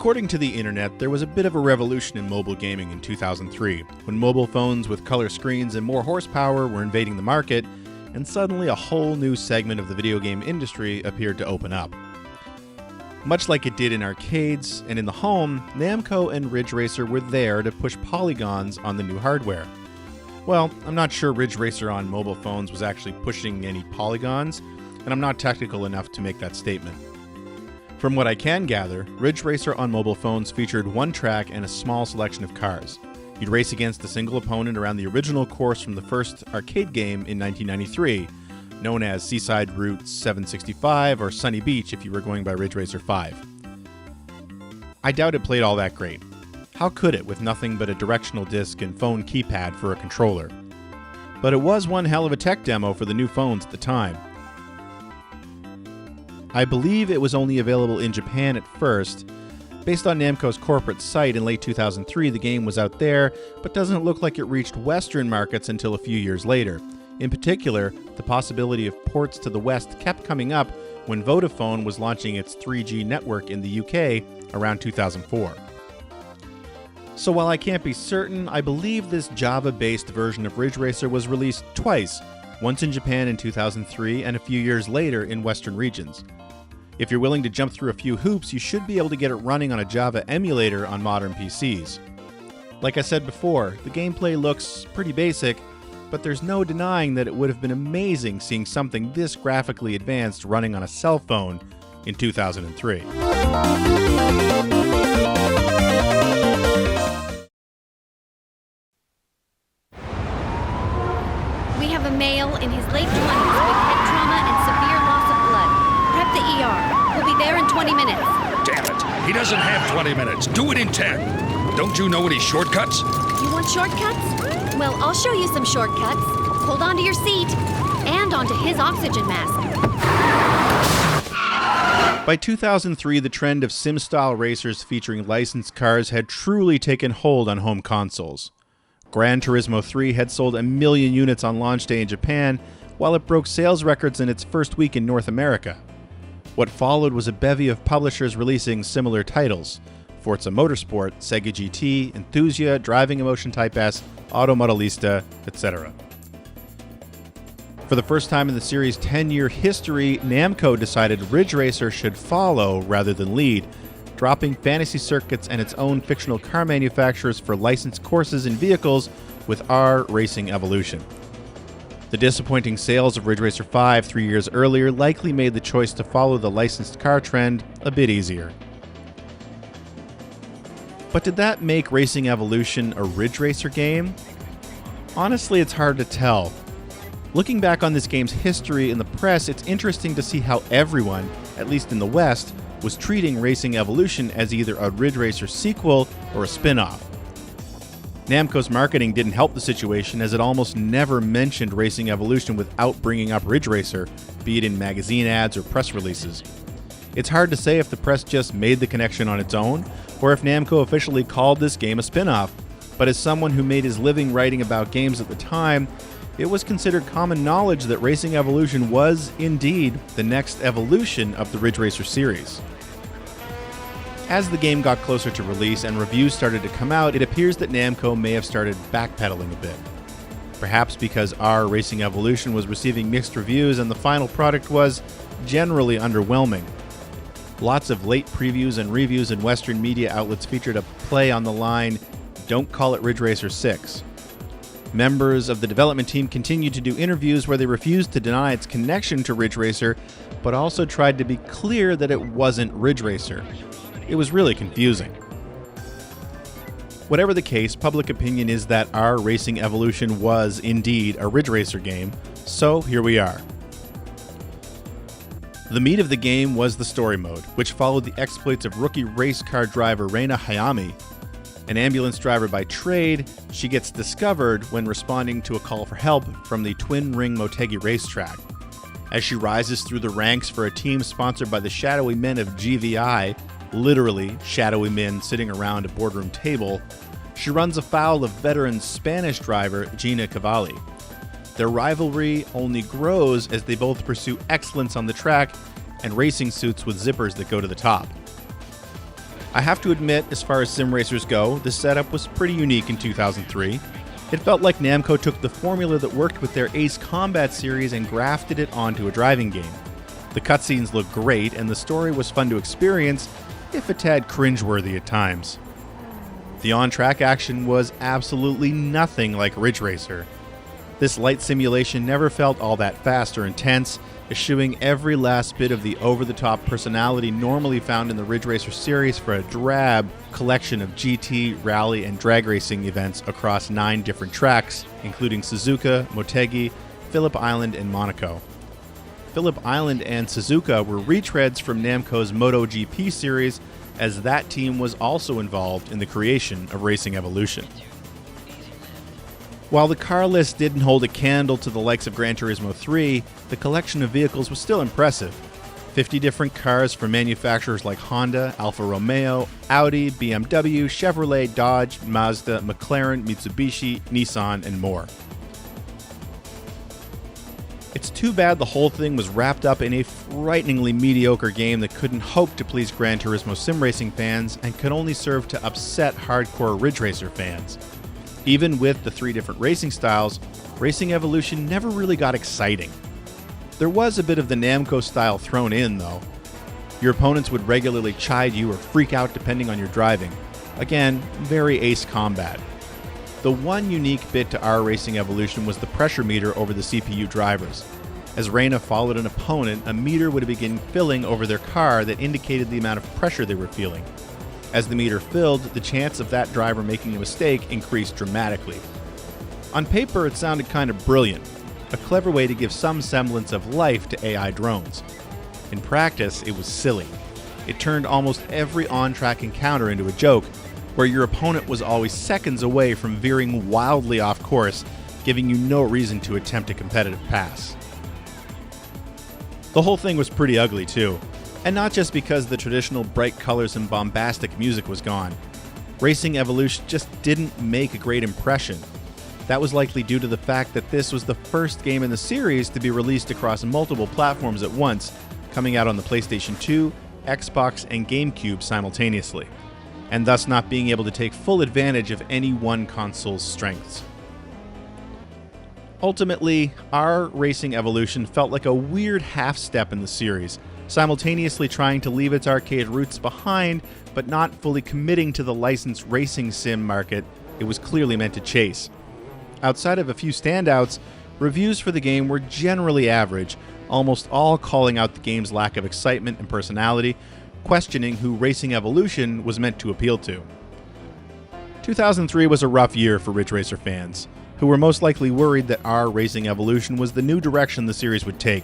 According to the internet, there was a bit of a revolution in mobile gaming in 2003, when mobile phones with color screens and more horsepower were invading the market, and suddenly a whole new segment of the video game industry appeared to open up. Much like it did in arcades and in the home, Namco and Ridge Racer were there to push polygons on the new hardware. Well, I'm not sure Ridge Racer on mobile phones was actually pushing any polygons, and I'm not technical enough to make that statement. From what I can gather, Ridge Racer on mobile phones featured one track and a small selection of cars. You'd race against a single opponent around the original course from the first arcade game in 1993, known as Seaside Route 765 or Sunny Beach if you were going by Ridge Racer 5. I doubt it played all that great. How could it with nothing but a directional disc and phone keypad for a controller? But it was one hell of a tech demo for the new phones at the time. I believe it was only available in Japan at first. Based on Namco's corporate site in late 2003, the game was out there, but doesn't look like it reached Western markets until a few years later. In particular, the possibility of ports to the West kept coming up when Vodafone was launching its 3G network in the UK around 2004. So while I can't be certain, I believe this Java-based version of Ridge Racer was released twice, once in Japan in 2003 and a few years later in Western regions. If you're willing to jump through a few hoops, you should be able to get it running on a Java emulator on modern PCs. Like I said before, the gameplay looks pretty basic, but there's no denying that it would have been amazing seeing something this graphically advanced running on a cell phone in 2003. We have a male in his late 20s with head trauma and severe loss of blood. Prep the ER. We'll be there in 20 minutes. Damn it. He doesn't have 20 minutes. Do it in 10. Don't you know any shortcuts? You want shortcuts? Well, I'll show you some shortcuts. Hold on to your seat and onto his oxygen mask. By 2003, the trend of sim-style racers featuring licensed cars had truly taken hold on home consoles. Gran Turismo 3 had sold 1 million units on launch day in Japan, while it broke sales records in its first week in North America. What followed was a bevy of publishers releasing similar titles: Forza Motorsport, Sega GT, Enthusia, Driving Emotion Type S, Auto Modelista, etc. For the first time in the series' 10-year history, Namco decided Ridge Racer should follow rather than lead, dropping fantasy circuits and its own fictional car manufacturers for licensed courses and vehicles with R Racing Evolution. The disappointing sales of Ridge Racer 5 3 years earlier likely made the choice to follow the licensed car trend a bit easier. But did that make Racing Evolution a Ridge Racer game? Honestly, it's hard to tell. Looking back on this game's history in the press, it's interesting to see how everyone, at least in the West, was treating Racing Evolution as either a Ridge Racer sequel or a spin-off. Namco's marketing didn't help the situation, as it almost never mentioned Racing Evolution without bringing up Ridge Racer, be it in magazine ads or press releases. It's hard to say if the press just made the connection on its own, or if Namco officially called this game a spin-off, but as someone who made his living writing about games at the time, it was considered common knowledge that Racing Evolution was, indeed, the next evolution of the Ridge Racer series. As the game got closer to release and reviews started to come out, it appears that Namco may have started backpedaling a bit. Perhaps because R Racing Evolution was receiving mixed reviews and the final product was generally underwhelming. Lots of late previews and reviews in Western media outlets featured a play on the line, "Don't call it Ridge Racer 6." Members of the development team continued to do interviews where they refused to deny its connection to Ridge Racer, but also tried to be clear that it wasn't Ridge Racer. It was really confusing. Whatever the case, public opinion is that R Racing Evolution was indeed a Ridge Racer game, so here we are. The meat of the game was the story mode, which followed the exploits of rookie race car driver Reina Hayami. An ambulance driver by trade, she gets discovered when responding to a call for help from the Twin Ring Motegi racetrack. As she rises through the ranks for a team sponsored by the shadowy men of GVI, literally shadowy men sitting around a boardroom table, she runs afoul of veteran Spanish driver Gina Cavalli. Their rivalry only grows as they both pursue excellence on the track and racing suits with zippers that go to the top. I have to admit, as far as sim racers go, the setup was pretty unique in 2003. It felt like Namco took the formula that worked with their Ace Combat series and grafted it onto a driving game. The cutscenes looked great, and the story was fun to experience, if a tad cringeworthy at times. The on-track action was absolutely nothing like Ridge Racer. This light simulation never felt all that fast or intense, eschewing every last bit of the over-the-top personality normally found in the Ridge Racer series for a drab collection of GT, rally, and drag racing events across 9 different tracks, including Suzuka, Motegi, Phillip Island, and Monaco. Phillip Island and Suzuka were retreads from Namco's MotoGP series, as that team was also involved in the creation of Racing Evolution. While the car list didn't hold a candle to the likes of Gran Turismo 3, the collection of vehicles was still impressive. 50 different cars from manufacturers like Honda, Alfa Romeo, Audi, BMW, Chevrolet, Dodge, Mazda, McLaren, Mitsubishi, Nissan, and more. It's too bad the whole thing was wrapped up in a frighteningly mediocre game that couldn't hope to please Gran Turismo sim racing fans and could only serve to upset hardcore Ridge Racer fans. Even with the 3 different racing styles, Racing Evolution never really got exciting. There was a bit of the Namco style thrown in, though. Your opponents would regularly chide you or freak out depending on your driving. Again, very Ace Combat. The one unique bit to our Racing Evolution was the pressure meter over the CPU drivers. As Reina followed an opponent, a meter would begin filling over their car that indicated the amount of pressure they were feeling. As the meter filled, the chance of that driver making a mistake increased dramatically. On paper, it sounded kind of brilliant, a clever way to give some semblance of life to AI drones. In practice, it was silly. It turned almost every on-track encounter into a joke, where your opponent was always seconds away from veering wildly off course, giving you no reason to attempt a competitive pass. The whole thing was pretty ugly, too. And not just because the traditional bright colors and bombastic music was gone. Racing Evolution just didn't make a great impression. That was likely due to the fact that this was the first game in the series to be released across multiple platforms at once, coming out on the PlayStation 2, Xbox, and GameCube simultaneously, and thus not being able to take full advantage of any one console's strengths. Ultimately, our Racing Evolution felt like a weird half-step in the series, simultaneously trying to leave its arcade roots behind, but not fully committing to the licensed racing sim market it was clearly meant to chase. Outside of a few standouts, reviews for the game were generally average, almost all calling out the game's lack of excitement and personality, questioning who Racing Evolution was meant to appeal to. 2003 was a rough year for Ridge Racer fans, who were most likely worried that our Racing Evolution was the new direction the series would take.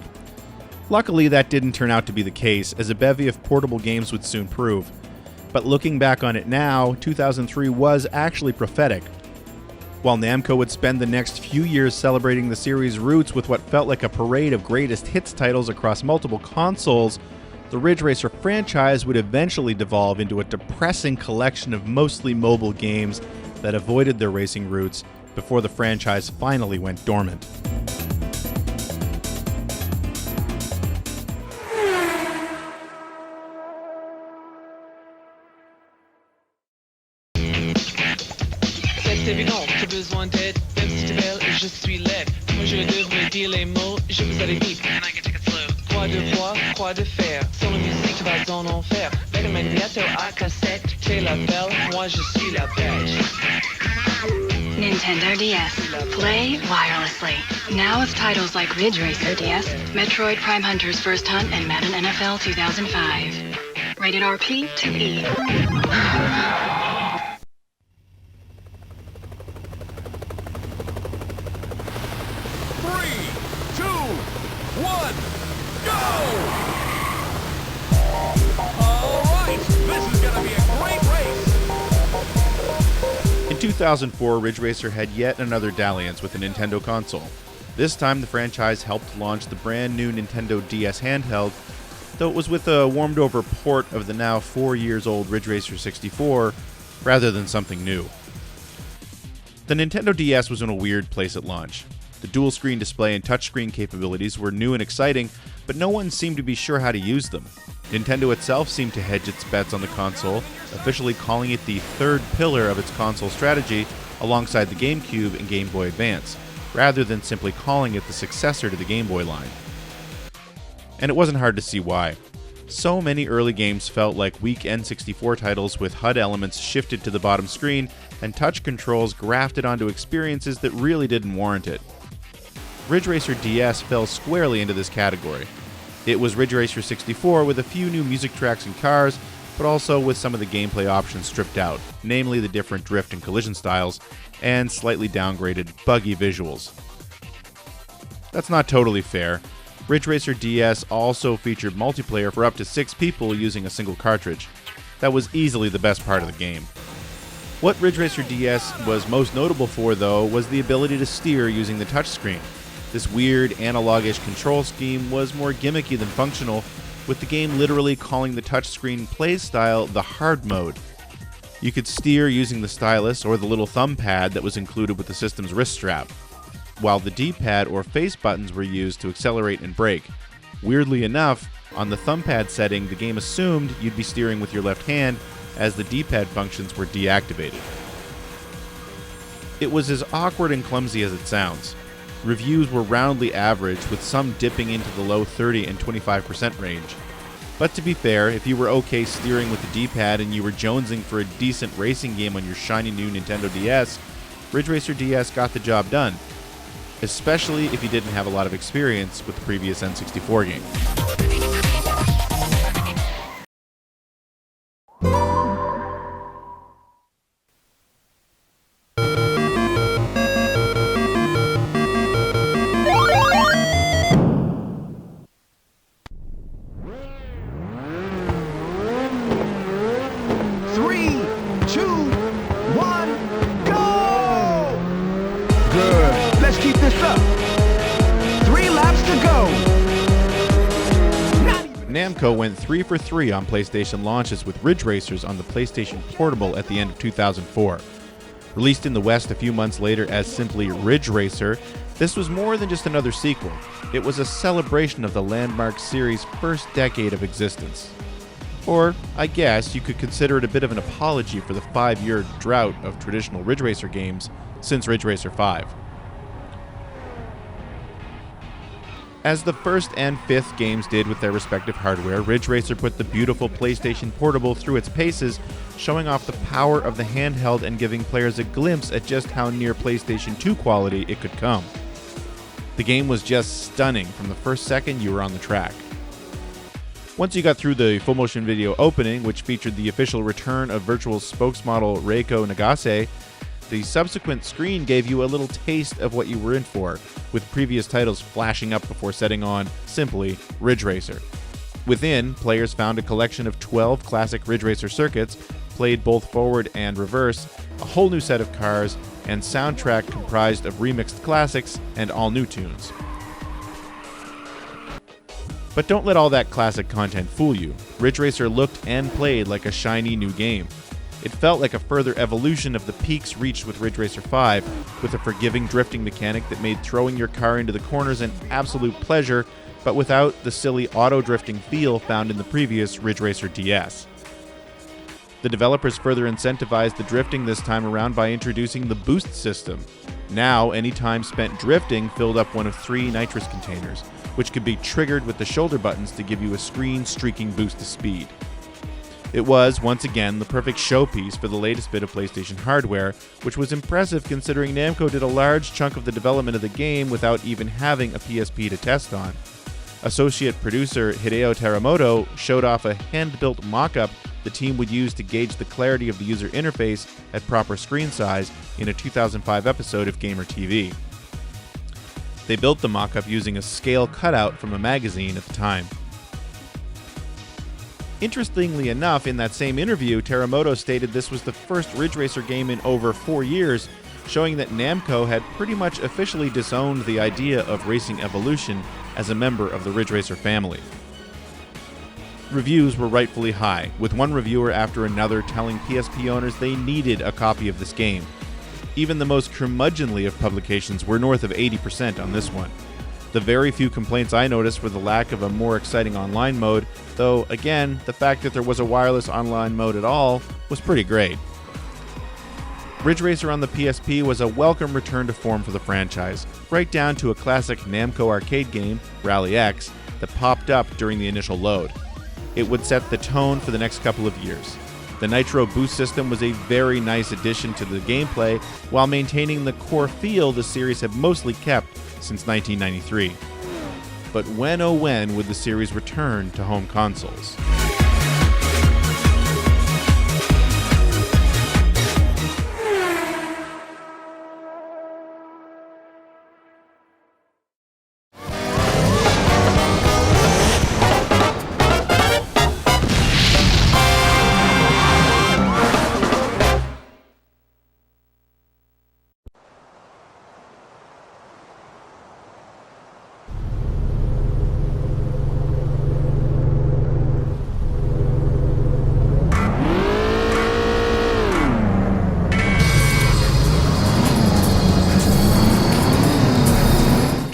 Luckily, that didn't turn out to be the case, as a bevy of portable games would soon prove. But looking back on it now, 2003 was actually prophetic. While Namco would spend the next few years celebrating the series' roots with what felt like a parade of greatest hits titles across multiple consoles, the Ridge Racer franchise would eventually devolve into a depressing collection of mostly mobile games that avoided their racing roots before the franchise finally went dormant. C'est évident, j'ai besoin d'aide, même si tu es belle, je suis laide. Moi je devrais dire les mots, je vous allais vite. Croix de bois, croix de fer, sur la musique tu vas en enfer. Avec un magnéto à cassette, tu la belle, moi je suis la bête. Nintendo DS. Play wirelessly. Now with titles like Ridge Racer DS, Metroid Prime Hunter's First Hunt, and Madden NFL 2005. Rated RP to E. 2004, Ridge Racer had yet another dalliance with a Nintendo console. This time, the franchise helped launch the brand new Nintendo DS handheld, though it was with a warmed-over port of the now 4 years old Ridge Racer 64, rather than something new. The Nintendo DS was in a weird place at launch. The dual-screen display and touchscreen capabilities were new and exciting, but no one seemed to be sure how to use them. Nintendo itself seemed to hedge its bets on the console, officially calling it the third pillar of its console strategy alongside the GameCube and Game Boy Advance, rather than simply calling it the successor to the Game Boy line. And it wasn't hard to see why. So many early games felt like weak N64 titles with HUD elements shifted to the bottom screen and touch controls grafted onto experiences that really didn't warrant it. Ridge Racer DS fell squarely into this category. It was Ridge Racer 64 with a few new music tracks and cars, but also with some of the gameplay options stripped out, namely the different drift and collision styles, and slightly downgraded, buggy visuals. That's not totally fair. Ridge Racer DS also featured multiplayer for up to 6 people using a single cartridge. That was easily the best part of the game. What Ridge Racer DS was most notable for, though, was the ability to steer using the touchscreen. This weird, analogish control scheme was more gimmicky than functional, with the game literally calling the touchscreen play style the hard mode. You could steer using the stylus or the little thumb pad that was included with the system's wrist strap, while the D-pad or face buttons were used to accelerate and brake. Weirdly enough, on the thumb pad setting, the game assumed you'd be steering with your left hand, as the D-pad functions were deactivated. It was as awkward and clumsy as it sounds. Reviews were roundly average, with some dipping into the low 30 and 25% range. But to be fair, if you were okay steering with the D-pad and you were jonesing for a decent racing game on your shiny new Nintendo DS, Ridge Racer DS got the job done, especially if you didn't have a lot of experience with the previous N64 game. Namco went 3 for 3 on PlayStation launches with Ridge Racers on the PlayStation Portable at the end of 2004. Released in the West a few months later as simply Ridge Racer, this was more than just another sequel. It was a celebration of the landmark series' first decade of existence. Or, I guess, you could consider it a bit of an apology for the 5-year drought of traditional Ridge Racer games since Ridge Racer 5. As the first and fifth games did with their respective hardware, Ridge Racer put the beautiful PlayStation Portable through its paces, showing off the power of the handheld and giving players a glimpse at just how near PlayStation 2 quality it could come. The game was just stunning from the first second you were on the track. Once you got through the full motion video opening, which featured the official return of Virtual spokesmodel Reiko Nagase, the subsequent screen gave you a little taste of what you were in for, with previous titles flashing up before setting on, simply, Ridge Racer. Within, players found a collection of 12 classic Ridge Racer circuits, played both forward and reverse, a whole new set of cars, and soundtrack comprised of remixed classics and all new tunes. But don't let all that classic content fool you. Ridge Racer looked and played like a shiny new game. It felt like a further evolution of the peaks reached with Ridge Racer 5, with a forgiving drifting mechanic that made throwing your car into the corners an absolute pleasure, but without the silly auto-drifting feel found in the previous Ridge Racer DS. The developers further incentivized the drifting this time around by introducing the boost system. Now, any time spent drifting filled up one of 3 nitrous containers, which could be triggered with the shoulder buttons to give you a screen-streaking boost to speed. It was, once again, the perfect showpiece for the latest bit of PlayStation hardware, which was impressive considering Namco did a large chunk of the development of the game without even having a PSP to test on. Associate producer Hideo Teramoto showed off a hand-built mock-up the team would use to gauge the clarity of the user interface at proper screen size in a 2005 episode of Gamer TV. They built the mock-up using a scale cutout from a magazine at the time. Interestingly enough, in that same interview, Teramoto stated this was the first Ridge Racer game in over 4 years, showing that Namco had pretty much officially disowned the idea of racing evolution as a member of the Ridge Racer family. Reviews were rightfully high, with one reviewer after another telling PSP owners they needed a copy of this game. Even the most curmudgeonly of publications were north of 80% on this one. The very few complaints I noticed were the lack of a more exciting online mode, though again, the fact that there was a wireless online mode at all was pretty great. Ridge Racer on the PSP was a welcome return to form for the franchise, right down to a classic Namco arcade game, Rally X, that popped up during the initial load. It would set the tone for the next couple of years. The Nitro boost system was a very nice addition to the gameplay, while maintaining the core feel the series had mostly kept since 1993. But when oh when would the series return to home consoles?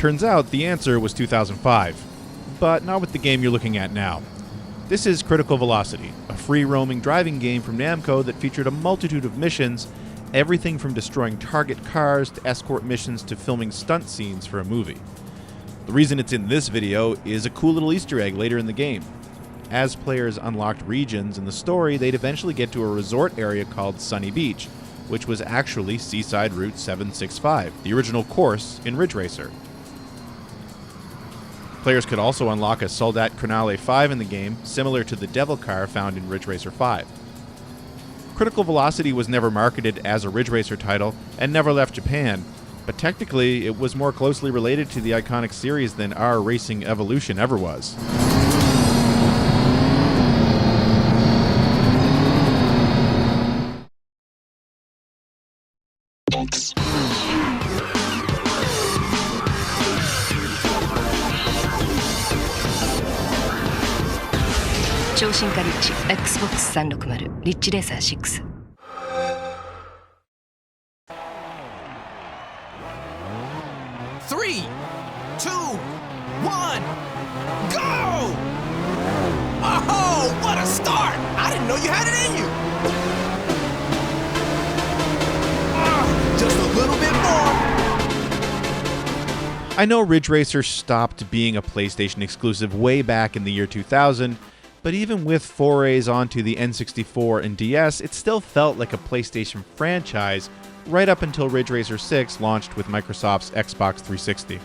Turns out the answer was 2005, but not with the game you're looking at now. This is Critical Velocity, a free-roaming driving game from Namco that featured a multitude of missions, everything from destroying target cars to escort missions to filming stunt scenes for a movie. The reason it's in this video is a cool little Easter egg later in the game. As players unlocked regions in the story, they'd eventually get to a resort area called Sunny Beach, which was actually Seaside Route 765, the original course in Ridge Racer. Players could also unlock a Soldat Cronale 5 in the game, similar to the Devil Car found in Ridge Racer 5. Critical Velocity was never marketed as a Ridge Racer title and never left Japan, but technically it was more closely related to the iconic series than our Racing Evolution ever was. Xbox 360 リッチレーサー6 3, 2, 1, go! Oh, what a start! I didn't know you had it in you! Just a little bit more! I know Ridge Racer stopped being a PlayStation exclusive way back in the year 2000, but even with forays onto the N64 and DS, it still felt like a PlayStation franchise right up until Ridge Racer 6 launched with Microsoft's Xbox 360.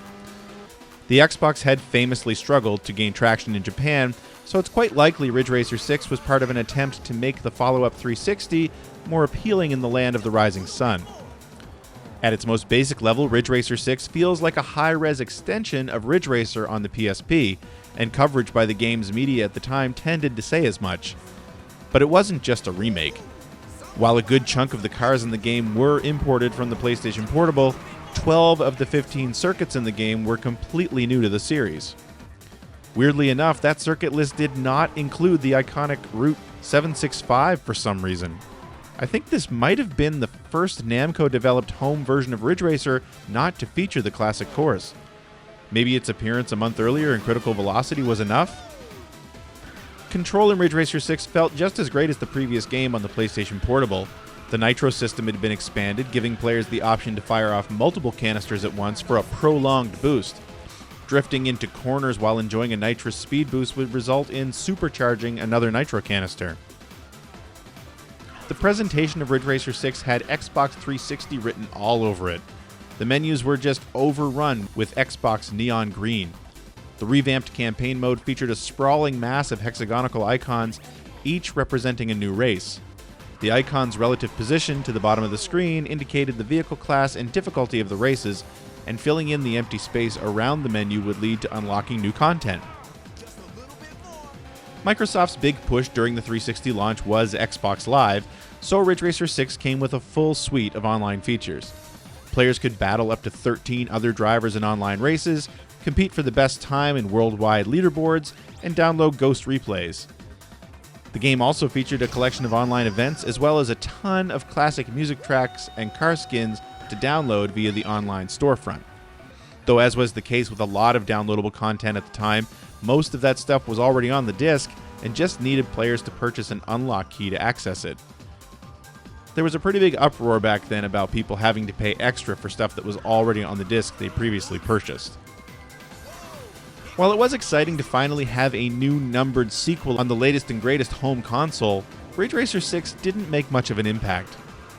The Xbox had famously struggled to gain traction in Japan, so it's quite likely Ridge Racer 6 was part of an attempt to make the follow-up 360 more appealing in the land of the rising sun. At its most basic level, Ridge Racer 6 feels like a high-res extension of Ridge Racer on the PSP, and coverage by the game's media at the time tended to say as much. But it wasn't just a remake. While a good chunk of the cars in the game were imported from the PlayStation Portable, 12 of the 15 circuits in the game were completely new to the series. Weirdly enough, that circuit list did not include the iconic Route 765 for some reason. I think this might have been the first Namco-developed home version of Ridge Racer not to feature the classic course. Maybe its appearance a month earlier in Critical Velocity was enough? Control in Ridge Racer 6 felt just as great as the previous game on the PlayStation Portable. The Nitro system had been expanded, giving players the option to fire off multiple canisters at once for a prolonged boost. Drifting into corners while enjoying a nitrous speed boost would result in supercharging another Nitro canister. The presentation of Ridge Racer 6 had Xbox 360 written all over it. The menus were just overrun with Xbox neon green. The revamped campaign mode featured a sprawling mass of hexagonal icons, each representing a new race. The icon's relative position to the bottom of the screen indicated the vehicle class and difficulty of the races, and filling in the empty space around the menu would lead to unlocking new content. Microsoft's big push during the 360 launch was Xbox Live, so Ridge Racer 6 came with a full suite of online features. Players could battle up to 13 other drivers in online races, compete for the best time in worldwide leaderboards, and download ghost replays. The game also featured a collection of online events as well as a ton of classic music tracks and car skins to download via the online storefront. Though as was the case with a lot of downloadable content at the time, most of that stuff was already on the disc and just needed players to purchase an unlock key to access it. There was a pretty big uproar back then about people having to pay extra for stuff that was already on the disc they previously purchased. While it was exciting to finally have a new numbered sequel on the latest and greatest home console, Ridge Racer 6 didn't make much of an impact.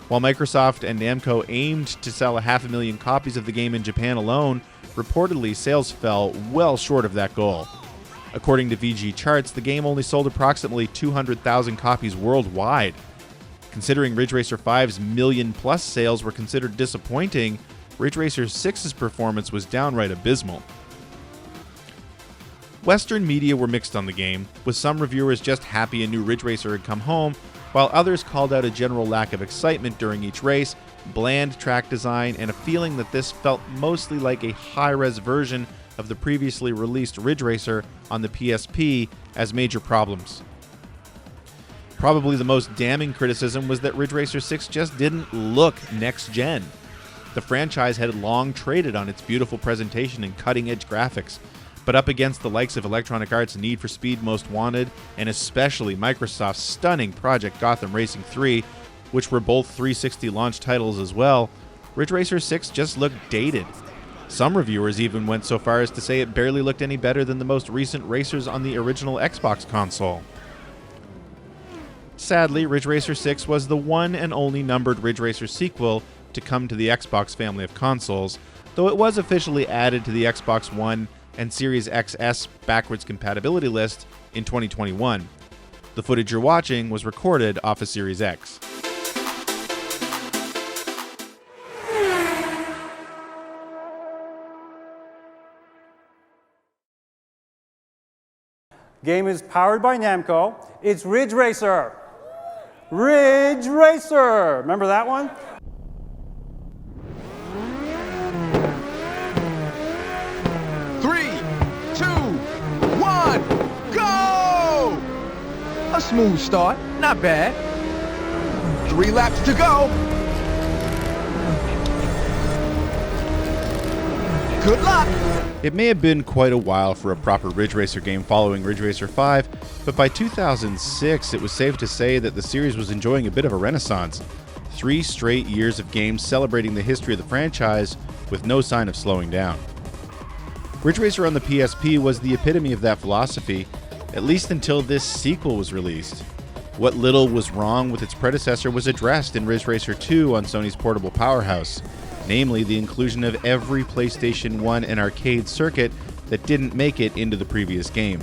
While Microsoft and Namco aimed to sell 500,000 copies of the game in Japan alone, reportedly sales fell well short of that goal. According to VG charts, the game only sold approximately 200,000 copies worldwide. Considering Ridge Racer 5's million-plus sales were considered disappointing, Ridge Racer 6's performance was downright abysmal. Western media were mixed on the game, with some reviewers just happy a new Ridge Racer had come home, while others called out a general lack of excitement during each race, bland track design, and a feeling that this felt mostly like a high-res version of the previously released Ridge Racer on the PSP as major problems. Probably the most damning criticism was that Ridge Racer 6 just didn't look next-gen. The franchise had long traded on its beautiful presentation and cutting-edge graphics, but up against the likes of Electronic Arts' Need for Speed Most Wanted, and especially Microsoft's stunning Project Gotham Racing 3, which were both 360 launch titles as well, Ridge Racer 6 just looked dated. Some reviewers even went so far as to say it barely looked any better than the most recent racers on the original Xbox console. Sadly, Ridge Racer 6 was the one and only numbered Ridge Racer sequel to come to the Xbox family of consoles, though it was officially added to the Xbox One and Series XS backwards compatibility list in 2021. The footage you're watching was recorded off a Series X. Game is powered by Namco. It's Ridge Racer. Ridge Racer! Remember that one? A smooth start, not bad. 3 laps to go. Good luck. It may have been quite a while for a proper Ridge Racer game following Ridge Racer 5, but by 2006 it was safe to say that the series was enjoying a bit of a renaissance. 3 straight years of games celebrating the history of the franchise with no sign of slowing down. Ridge Racer on the PSP was the epitome of that philosophy, at least until this sequel was released. What little was wrong with its predecessor was addressed in Ridge Racer 2 on Sony's portable powerhouse, namely the inclusion of every PlayStation 1 and arcade circuit that didn't make it into the previous game.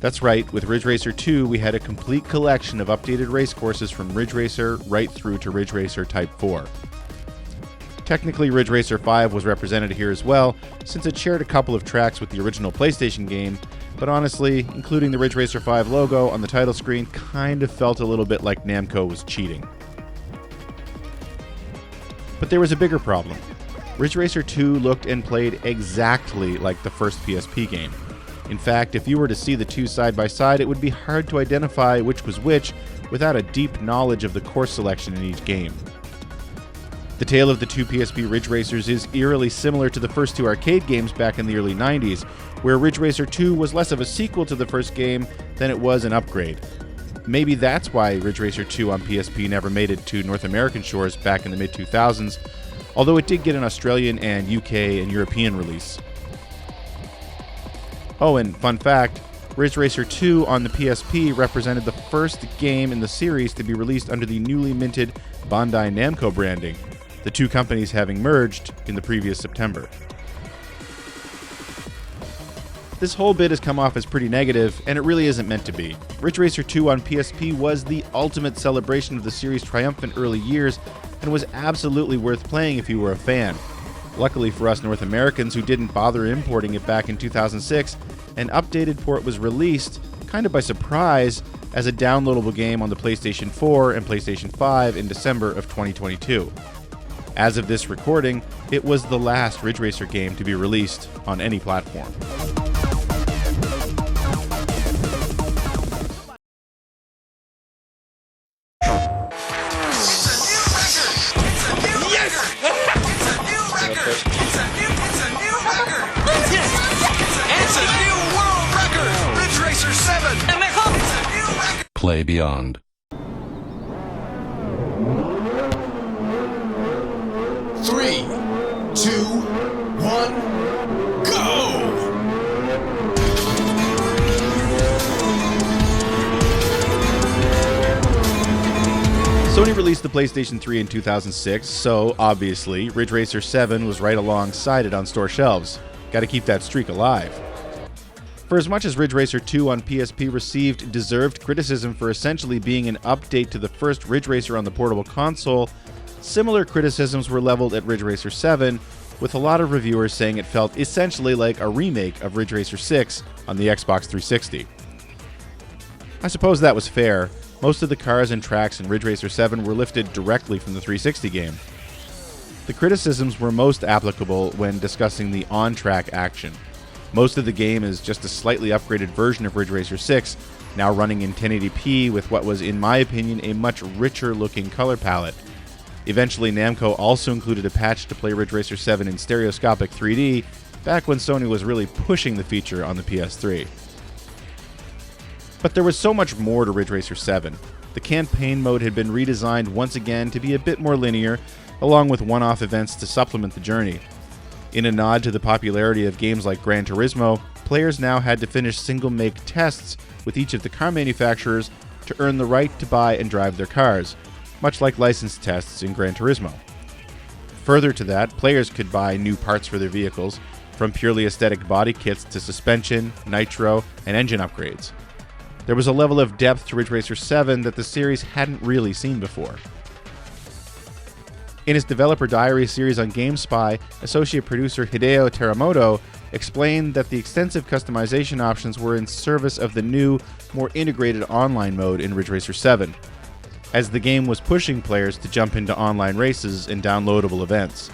That's right, with Ridge Racer 2 we had a complete collection of updated race courses from Ridge Racer right through to Ridge Racer Type 4. Technically, Ridge Racer 5 was represented here as well, since it shared a couple of tracks with the original PlayStation game, but honestly, including the Ridge Racer 5 logo on the title screen kind of felt a little bit like Namco was cheating. But there was a bigger problem. Ridge Racer 2 looked and played exactly like the first PSP game. In fact, if you were to see the two side by side, it would be hard to identify which was which without a deep knowledge of the course selection in each game. The tale of the two PSP Ridge Racers is eerily similar to the first 2 arcade games back in the early 90s, where Ridge Racer 2 was less of a sequel to the first game than it was an upgrade. Maybe that's why Ridge Racer 2 on PSP never made it to North American shores back in the mid-2000s, although it did get an Australian and UK and European release. Oh, and fun fact, Ridge Racer 2 on the PSP represented the first game in the series to be released under the newly minted Bandai Namco branding, the two companies having merged in the previous September. This whole bit has come off as pretty negative, and it really isn't meant to be. Ridge Racer 2 on PSP was the ultimate celebration of the series' triumphant early years, and was absolutely worth playing if you were a fan. Luckily for us North Americans who didn't bother importing it back in 2006, an updated port was released, kind of by surprise, as a downloadable game on the PlayStation 4 and PlayStation 5 in December of 2022. As of this recording, it was the last Ridge Racer game to be released on any platform. Play Beyond. 3, 2, 1, go! Sony released the PlayStation 3 in 2006, so obviously Ridge Racer 7 was right alongside it on store shelves. Gotta keep that streak alive. For as much as Ridge Racer 2 on PSP received deserved criticism for essentially being an update to the first Ridge Racer on the portable console, similar criticisms were leveled at Ridge Racer 7, with a lot of reviewers saying it felt essentially like a remake of Ridge Racer 6 on the Xbox 360. I suppose that was fair. Most of the cars and tracks in Ridge Racer 7 were lifted directly from the 360 game. The criticisms were most applicable when discussing the on-track action. Most of the game is just a slightly upgraded version of Ridge Racer 6, now running in 1080p with what was, in my opinion, a much richer looking color palette. Eventually, Namco also included a patch to play Ridge Racer 7 in stereoscopic 3D, back when Sony was really pushing the feature on the PS3. But there was so much more to Ridge Racer 7. The campaign mode had been redesigned once again to be a bit more linear, along with one-off events to supplement the journey. In a nod to the popularity of games like Gran Turismo, players now had to finish single-make tests with each of the car manufacturers to earn the right to buy and drive their cars, much like licensed tests in Gran Turismo. Further to that, players could buy new parts for their vehicles, from purely aesthetic body kits to suspension, nitro, and engine upgrades. There was a level of depth to Ridge Racer 7 that the series hadn't really seen before. In his developer diary series on GameSpy, associate producer Hideo Teramoto explained that the extensive customization options were in service of the new, more integrated online mode in Ridge Racer 7, as the game was pushing players to jump into online races and downloadable events.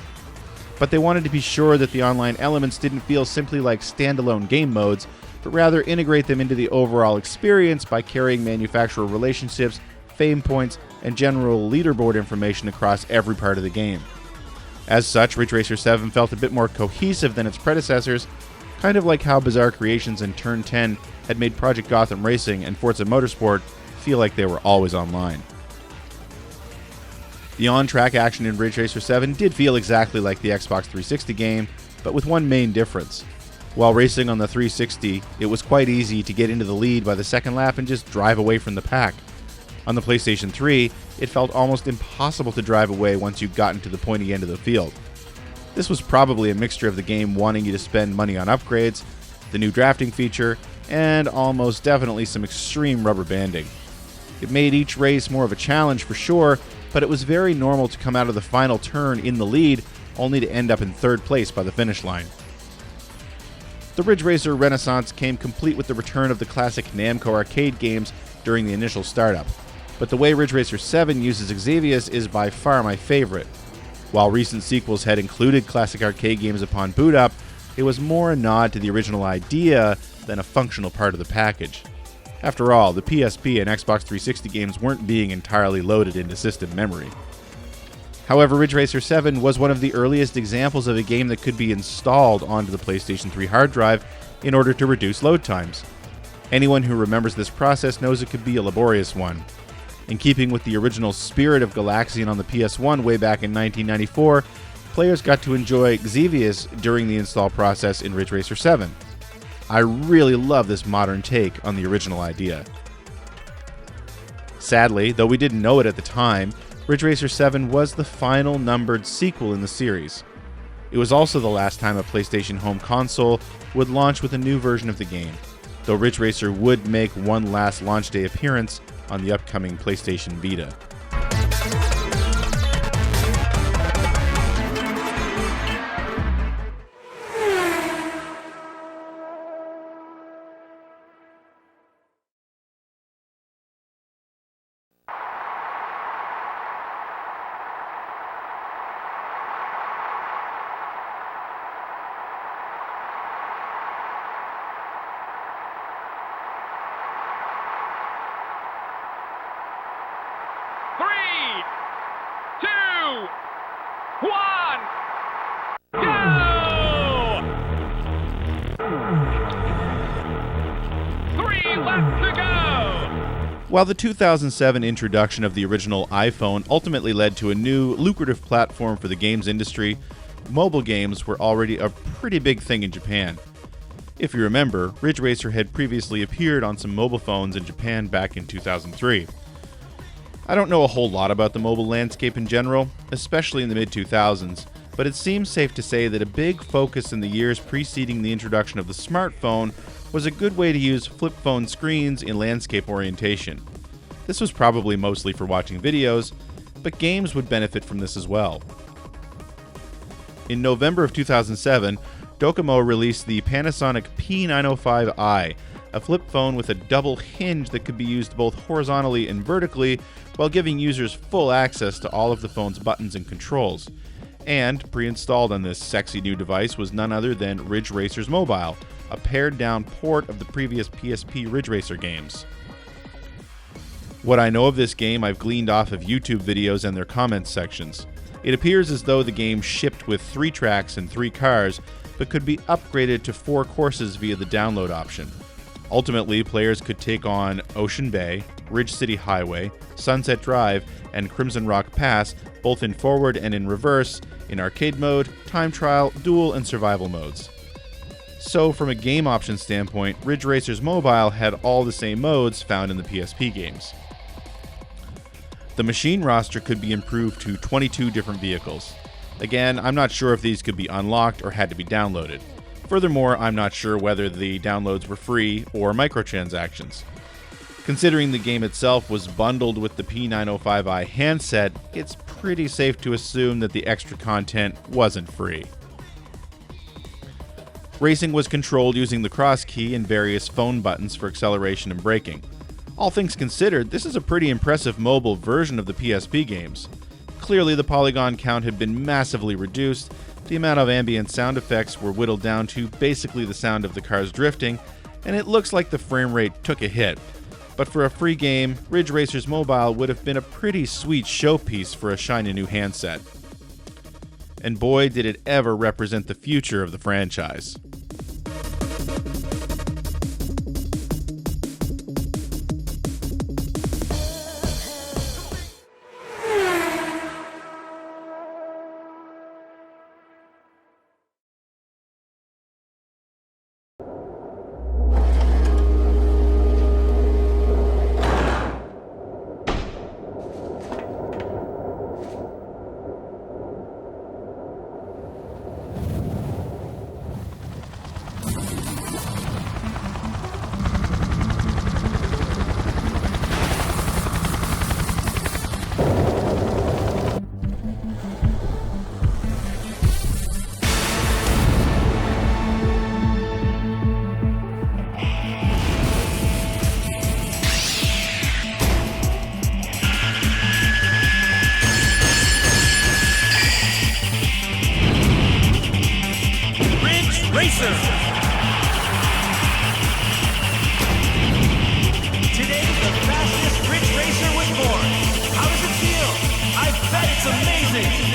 But they wanted to be sure that the online elements didn't feel simply like standalone game modes, but rather integrate them into the overall experience by carrying manufacturer relationships, fame points, and general leaderboard information across every part of the game. As such, Ridge Racer 7 felt a bit more cohesive than its predecessors, kind of like how Bizarre Creations and Turn 10 had made Project Gotham Racing and Forza Motorsport feel like they were always online. The on-track action in Ridge Racer 7 did feel exactly like the Xbox 360 game, but with one main difference. While racing on the 360, it was quite easy to get into the lead by the second lap and just drive away from the pack. On the PlayStation 3, it felt almost impossible to drive away once you got into the pointy end of the field. This was probably a mixture of the game wanting you to spend money on upgrades, the new drafting feature, and almost definitely some extreme rubber banding. It made each race more of a challenge for sure, but it was very normal to come out of the final turn in the lead, only to end up in third place by the finish line. The Ridge Racer renaissance came complete with the return of the classic Namco arcade games during the initial startup, but the way Ridge Racer 7 uses Xavius is by far my favorite. While recent sequels had included classic arcade games upon boot up, it was more a nod to the original idea than a functional part of the package. After all, the PSP and Xbox 360 games weren't being entirely loaded into system memory. However, Ridge Racer 7 was one of the earliest examples of a game that could be installed onto the PlayStation 3 hard drive in order to reduce load times. Anyone who remembers this process knows it could be a laborious one. In keeping with the original spirit of Galaxian on the PS1 way back in 1994, players got to enjoy Xevious during the install process in Ridge Racer 7. I really love this modern take on the original idea. Sadly, though we didn't know it at the time, Ridge Racer 7 was the final numbered sequel in the series. It was also the last time a PlayStation home console would launch with a new version of the game, though Ridge Racer would make one last launch day appearance on the upcoming PlayStation Vita. While the 2007 introduction of the original iPhone ultimately led to a new, lucrative platform for the games industry, mobile games were already a pretty big thing in Japan. If you remember, Ridge Racer had previously appeared on some mobile phones in Japan back in 2003. I don't know a whole lot about the mobile landscape in general, especially in the mid-2000s, but it seems safe to say that a big focus in the years preceding the introduction of the smartphone was a good way to use flip phone screens in landscape orientation. This was probably mostly for watching videos, but games would benefit from this as well. In November of 2007, Docomo released the Panasonic P905i, a flip phone with a double hinge that could be used both horizontally and vertically while giving users full access to all of the phone's buttons and controls. And pre-installed on this sexy new device was none other than Ridge Racer's Mobile, a pared-down port of the previous PSP Ridge Racer games. What I know of this game I've gleaned off of YouTube videos and their comments sections. It appears as though the game shipped with 3 tracks and 3 cars, but could be upgraded to 4 courses via the download option. Ultimately, players could take on Ocean Bay, Ridge City Highway, Sunset Drive, and Crimson Rock Pass, both in forward and in reverse, in arcade mode, time trial, duel, and survival modes. So, from a game option standpoint, Ridge Racer's Mobile had all the same modes found in the PSP games. The machine roster could be improved to 22 different vehicles. Again, I'm not sure if these could be unlocked or had to be downloaded. Furthermore, I'm not sure whether the downloads were free or microtransactions. Considering the game itself was bundled with the P905i handset, it's pretty safe to assume that the extra content wasn't free. Racing was controlled using the cross key and various phone buttons for acceleration and braking. All things considered, this is a pretty impressive mobile version of the PSP games. Clearly, the polygon count had been massively reduced, the amount of ambient sound effects were whittled down to basically the sound of the cars drifting, and it looks like the frame rate took a hit. But for a free game, Ridge Racer's Mobile would have been a pretty sweet showpiece for a shiny new handset. And boy, did it ever represent the future of the franchise. Racer! Today, the fastest Ridge Racer was born. How does it feel? I bet it's amazing!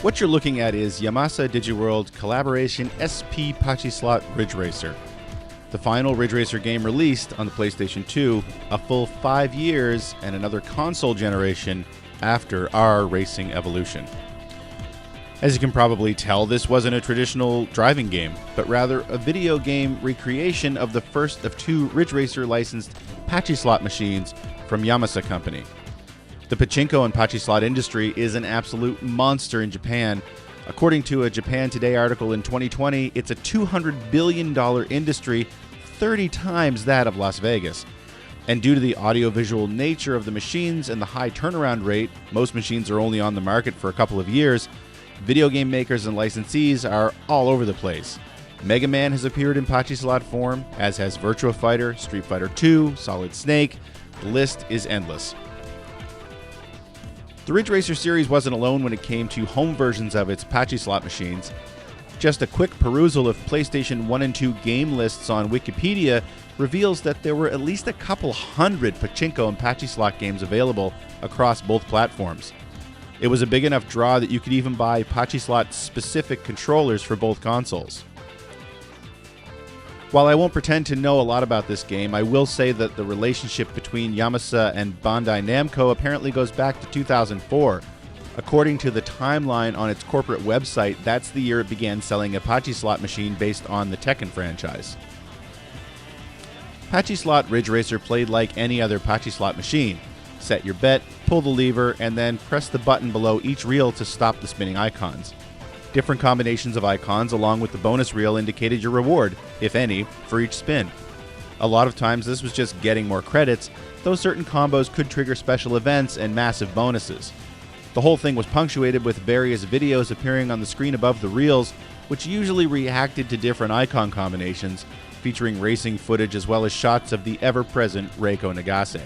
What you're looking at is Yamasa DigiWorld Collaboration SP Pachi-Slot Ridge Racer. The final Ridge Racer game released on the PlayStation 2 a full 5 years and another console generation after our racing evolution. As you can probably tell, this wasn't a traditional driving game, but rather a video game recreation of the first of 2 Ridge Racer licensed Pachi-Slot machines from Yamasa Company. The pachinko and Pachi-Slot industry is an absolute monster in Japan. According to a Japan Today article in 2020, it's a $200 billion industry, 30 times that of Las Vegas. And due to the audiovisual nature of the machines and the high turnaround rate, most machines are only on the market for a couple of years, video game makers and licensees are all over the place. Mega Man has appeared in Pachi-Slot form, as has Virtua Fighter, Street Fighter II, Solid Snake. The list is endless. The Ridge Racer series wasn't alone when it came to home versions of its Pachi-Slot machines. Just a quick perusal of PlayStation 1 and 2 game lists on Wikipedia reveals that there were at least a couple hundred Pachinko and Pachi-Slot games available across both platforms. It was a big enough draw that you could even buy Pachi-Slot specific controllers for both consoles. While I won't pretend to know a lot about this game, I will say that the relationship between Yamasa and Bandai Namco apparently goes back to 2004. According to the timeline on its corporate website, that's the year it began selling a Pachi-Slot machine based on the Tekken franchise. Pachi-Slot Ridge Racer played like any other Pachi-Slot machine. Set your bet, pull the lever, and then press the button below each reel to stop the spinning icons. Different combinations of icons along with the bonus reel indicated your reward, if any, for each spin. A lot of times this was just getting more credits, though certain combos could trigger special events and massive bonuses. The whole thing was punctuated with various videos appearing on the screen above the reels, which usually reacted to different icon combinations, featuring racing footage as well as shots of the ever-present Reiko Nagase.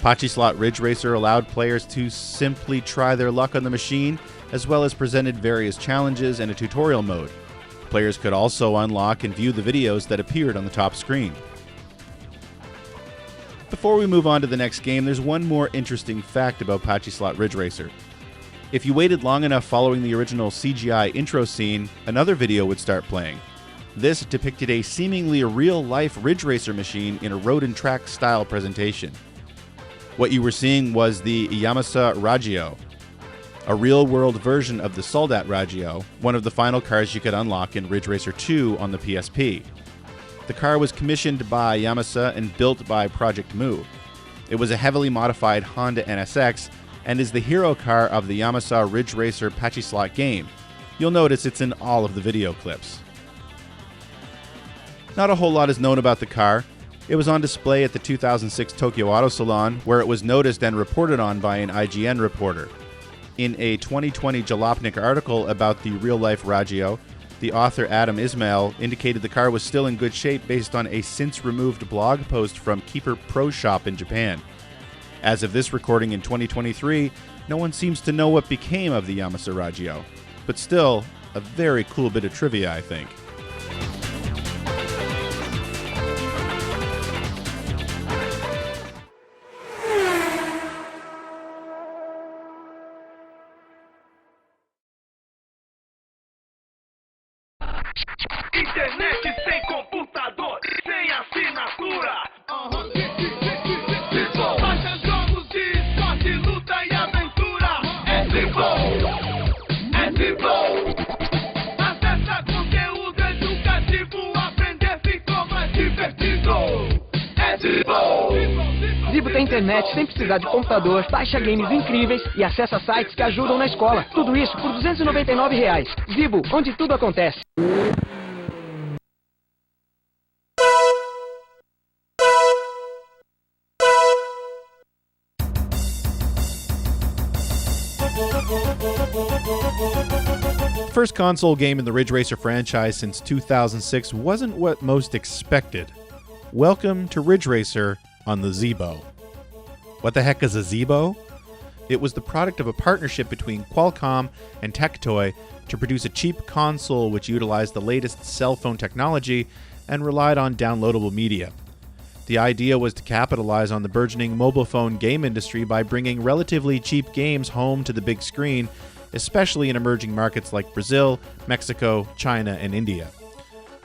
Pachi-Slot Ridge Racer allowed players to simply try their luck on the machine, as well as presented various challenges and a tutorial mode. Players could also unlock and view the videos that appeared on the top screen. Before we move on to the next game, there's one more interesting fact about Pachi-Slot Ridge Racer. If you waited long enough following the original CGI intro scene, another video would start playing. This depicted a seemingly real-life Ridge Racer machine in a road and track style presentation. What you were seeing was the Yamasa Ragio, a real-world version of the Soldat Ragio, one of the final cars you could unlock in Ridge Racer 2 on the PSP. The car was commissioned by Yamasa and built by Project Mu. It was a heavily modified Honda NSX and is the hero car of the Yamasa Ridge Racer Pachi-Slot game. You'll notice it's in all of the video clips. Not a whole lot is known about the car. It was on display at the 2006 Tokyo Auto Salon, where it was noticed and reported on by an IGN reporter. In a 2020 Jalopnik article about the real-life Ragio, the author Adam Ismail indicated the car was still in good shape based on a since-removed blog post from Keeper Pro Shop in Japan. As of this recording in 2023, no one seems to know what became of the Yamasa Ragio. But still, a very cool bit of trivia, I think. Internet sem computador, sem assinatura. Baixa jogos de sorte, luta e aventura. É Zeebo. Acessa conteúdo educativo, aprender ficou mais divertido. É Zeebo. Zeebo tem internet sem precisar de computador, baixa games incríveis e acessa sites que ajudam na escola. Tudo isso por R$ 299. Zeebo, onde tudo acontece. The first console game in the Ridge Racer franchise since 2006 wasn't what most expected. Welcome to Ridge Racer on the Zeebo. What the heck is a Zeebo? It was the product of a partnership between Qualcomm and Tectoy to produce a cheap console which utilized the latest cell phone technology and relied on downloadable media. The idea was to capitalize on the burgeoning mobile phone game industry by bringing relatively cheap games home to the big screen, especially in emerging markets like Brazil, Mexico, China, and India.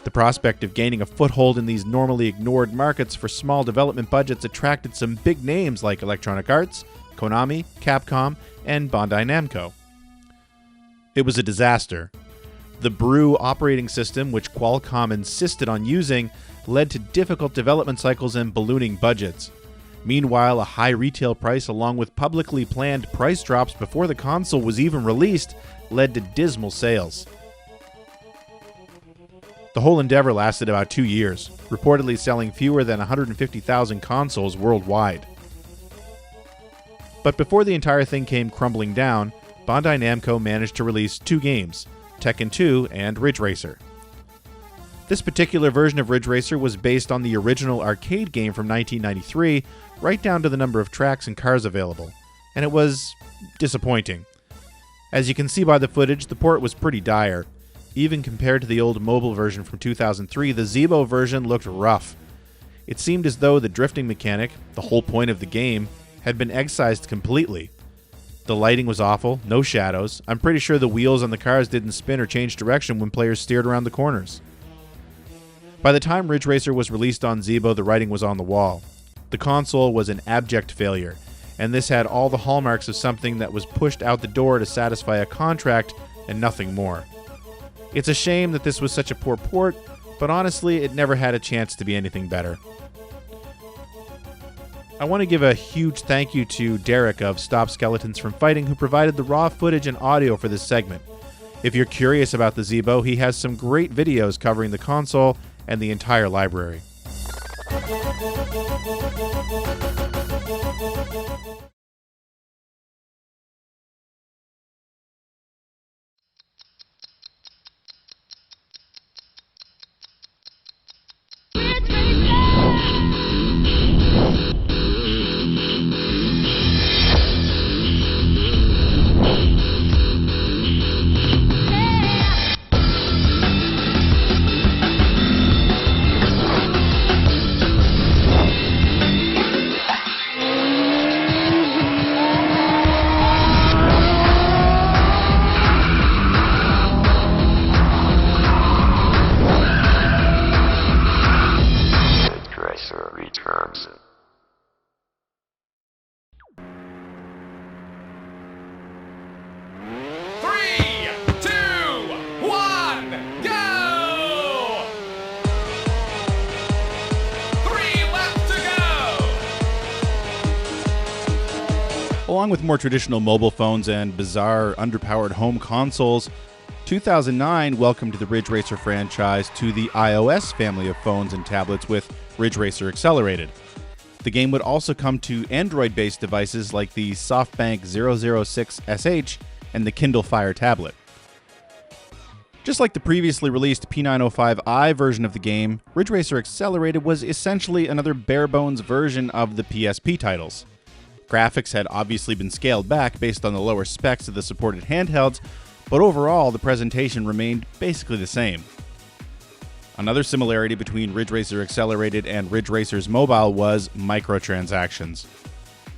The prospect of gaining a foothold in these normally ignored markets for small development budgets attracted some big names like Electronic Arts, Konami, Capcom, and Bandai Namco. It was a disaster. The Brew operating system, which Qualcomm insisted on using, led to difficult development cycles and ballooning budgets. Meanwhile, a high retail price along with publicly planned price drops before the console was even released led to dismal sales. The whole endeavor lasted about 2 years, reportedly selling fewer than 150,000 consoles worldwide. But before the entire thing came crumbling down, Bandai Namco managed to release 2 games, Tekken 2 and Ridge Racer. This particular version of Ridge Racer was based on the original arcade game from 1993, right down to the number of tracks and cars available. and it was disappointing. As you can see by the footage, the port was pretty dire. Even compared to the old mobile version from 2003, the Zeebo version looked rough. It seemed as though the drifting mechanic, the whole point of the game, had been excised completely. The lighting was awful, no shadows. I'm pretty sure the wheels on the cars didn't spin or change direction when players steered around the corners. By the time Ridge Racer was released on Zeebo, the writing was on the wall. The console was an abject failure, and this had all the hallmarks of something that was pushed out the door to satisfy a contract and nothing more. It's a shame that this was such a poor port, but honestly, it never had a chance to be anything better. I want to give a huge thank you to Derek of Stop Skeletons from Fighting, who provided the raw footage and audio for this segment. If you're curious about the Zeebo, he has some great videos covering the console and the entire library. Along with more traditional mobile phones and bizarre, underpowered home consoles, 2009 welcomed the Ridge Racer franchise to the iOS family of phones and tablets with Ridge Racer Accelerated. The game would also come to Android-based devices like the SoftBank 006SH and the Kindle Fire tablet. Just like the previously released P905i version of the game, Ridge Racer Accelerated was essentially another bare-bones version of the PSP titles. Graphics had obviously been scaled back based on the lower specs of the supported handhelds, but overall the presentation remained basically the same. Another similarity between Ridge Racer Accelerated and Ridge Racer's mobile was microtransactions.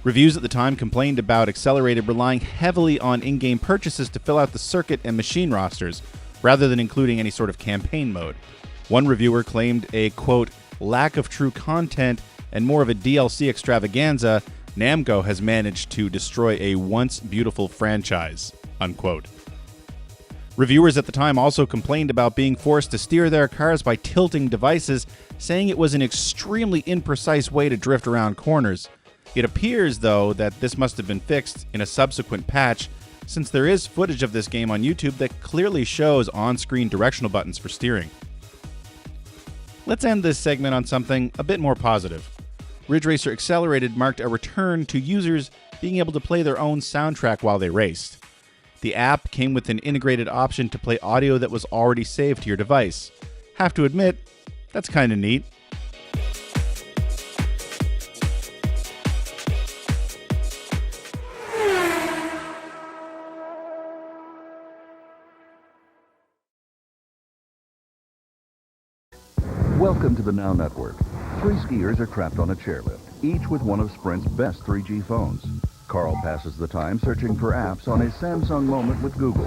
Reviews at the time complained about Accelerated relying heavily on in-game purchases to fill out the circuit and machine rosters, rather than including any sort of campaign mode. One reviewer claimed a, quote, lack of true content and more of a DLC extravaganza. Namco has managed to destroy a once beautiful franchise, unquote. Reviewers at the time also complained about being forced to steer their cars by tilting devices, saying it was an extremely imprecise way to drift around corners. It appears, though, that this must have been fixed in a subsequent patch, since there is footage of this game on YouTube that clearly shows on-screen directional buttons for steering. Let's end this segment on something a bit more positive. Ridge Racer Accelerated marked a return to users being able to play their own soundtrack while they raced. The app came with an integrated option to play audio that was already saved to your device. Have to admit, that's kinda neat. Welcome to the Now Network. 3 skiers are trapped on a chairlift, each with one of Sprint's best 3G phones. Carl passes the time searching for apps on his Samsung Moment with Google.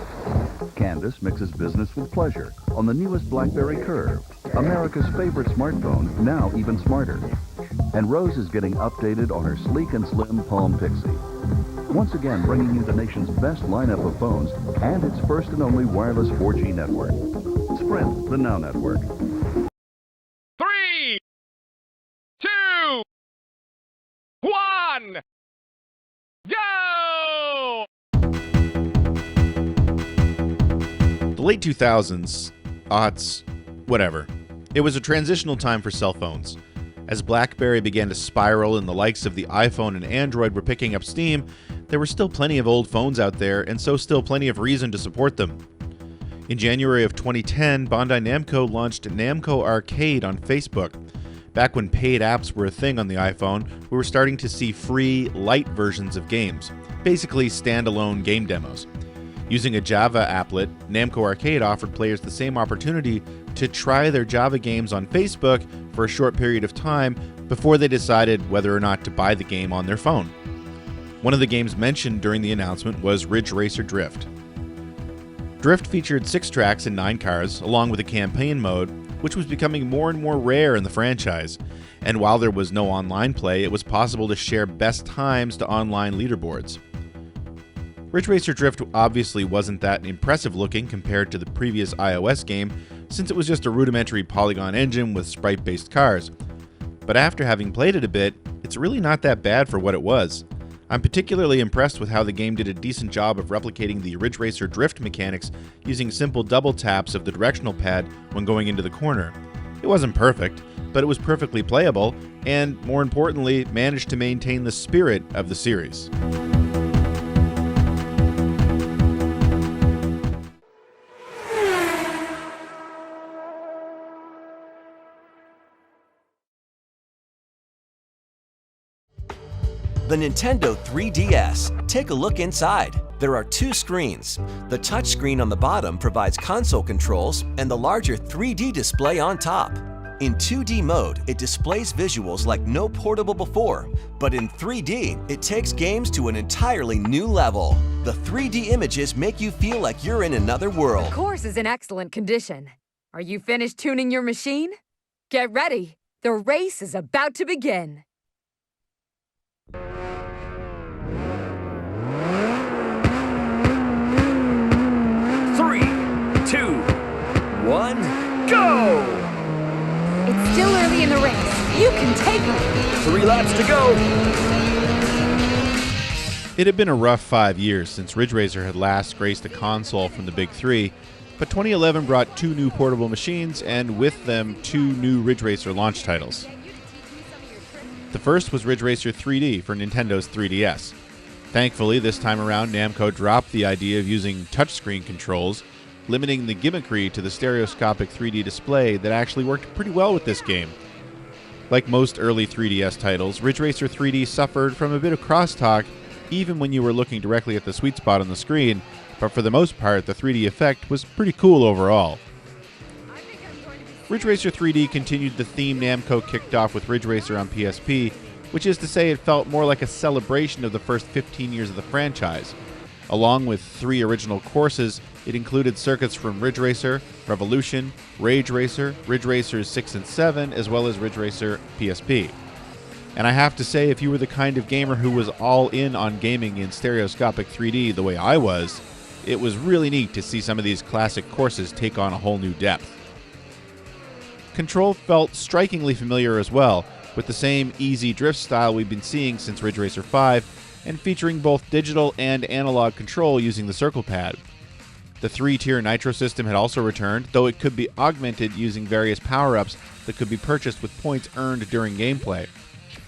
Candace mixes business with pleasure on the newest BlackBerry Curve, America's favorite smartphone, now even smarter. And Rose is getting updated on her sleek and slim Palm Pixie. Once again bringing you the nation's best lineup of phones and its first and only wireless 4G network. Sprint, the Now Network. 3, 2, 1, go! The late 2000s, aughts, whatever. It was a transitional time for cell phones. As BlackBerry began to spiral and the likes of the iPhone and Android were picking up steam, there were still plenty of old phones out there, and so still plenty of reason to support them. In January of 2010, Bandai Namco launched Namco Arcade on Facebook. Back when paid apps were a thing on the iPhone, we were starting to see free, light versions of games. basically standalone game demos. Using a Java applet, Namco Arcade offered players the same opportunity to try their Java games on Facebook for a short period of time before they decided whether or not to buy the game on their phone. One of the games mentioned during the announcement was Ridge Racer Drift. Drift featured 6 tracks and 9 cars, along with a campaign mode, which was becoming more and more rare in the franchise. And while there was no online play, it was possible to share best times to online leaderboards. Ridge Racer Drift obviously wasn't that impressive looking compared to the previous iOS game, since it was just a rudimentary polygon engine with sprite-based cars. But after having played it a bit, it's really not that bad for what it was. I'm particularly impressed with how the game did a decent job of replicating the Ridge Racer Drift mechanics using simple double taps of the directional pad when going into the corner. It wasn't perfect, but it was perfectly playable, and more importantly, managed to maintain the spirit of the series. The Nintendo 3DS. Take a look inside. There are 2 screens. The touch screen on the bottom provides console controls and the larger 3D display on top. In 2D mode, it displays visuals like no portable before, but in 3D, it takes games to an entirely new level. The 3D images make you feel like you're in another world. The course is in excellent condition. Are you finished tuning your machine? Get ready. The race is about to begin. 3, 2, 1, go! It's still early in the race. You can take it. 3 laps to go. It had been a rough 5 years since Ridge Racer had last graced a console from the Big Three, but 2011 brought 2 new portable machines and with them 2 new Ridge Racer launch titles. The first was Ridge Racer 3D for Nintendo's 3DS. Thankfully, this time around, Namco dropped the idea of using touchscreen controls, limiting the gimmickry to the stereoscopic 3D display that actually worked pretty well with this game. Like most early 3DS titles, Ridge Racer 3D suffered from a bit of crosstalk even when you were looking directly at the sweet spot on the screen, but for the most part, the 3D effect was pretty cool overall. Ridge Racer 3D continued the theme Namco kicked off with Ridge Racer on PSP, which is to say it felt more like a celebration of the first 15 years of the franchise. Along with 3 original courses, it included circuits from Ridge Racer, Revolution, Rage Racer, Ridge Racers 6 and 7, as well as Ridge Racer PSP. And I have to say, if you were the kind of gamer who was all in on gaming in stereoscopic 3D the way I was, it was really neat to see some of these classic courses take on a whole new depth. Control felt strikingly familiar as well, with the same easy drift style we've been seeing since Ridge Racer 5, and featuring both digital and analog control using the circle pad. The 3-tier nitro system had also returned, though it could be augmented using various power-ups that could be purchased with points earned during gameplay.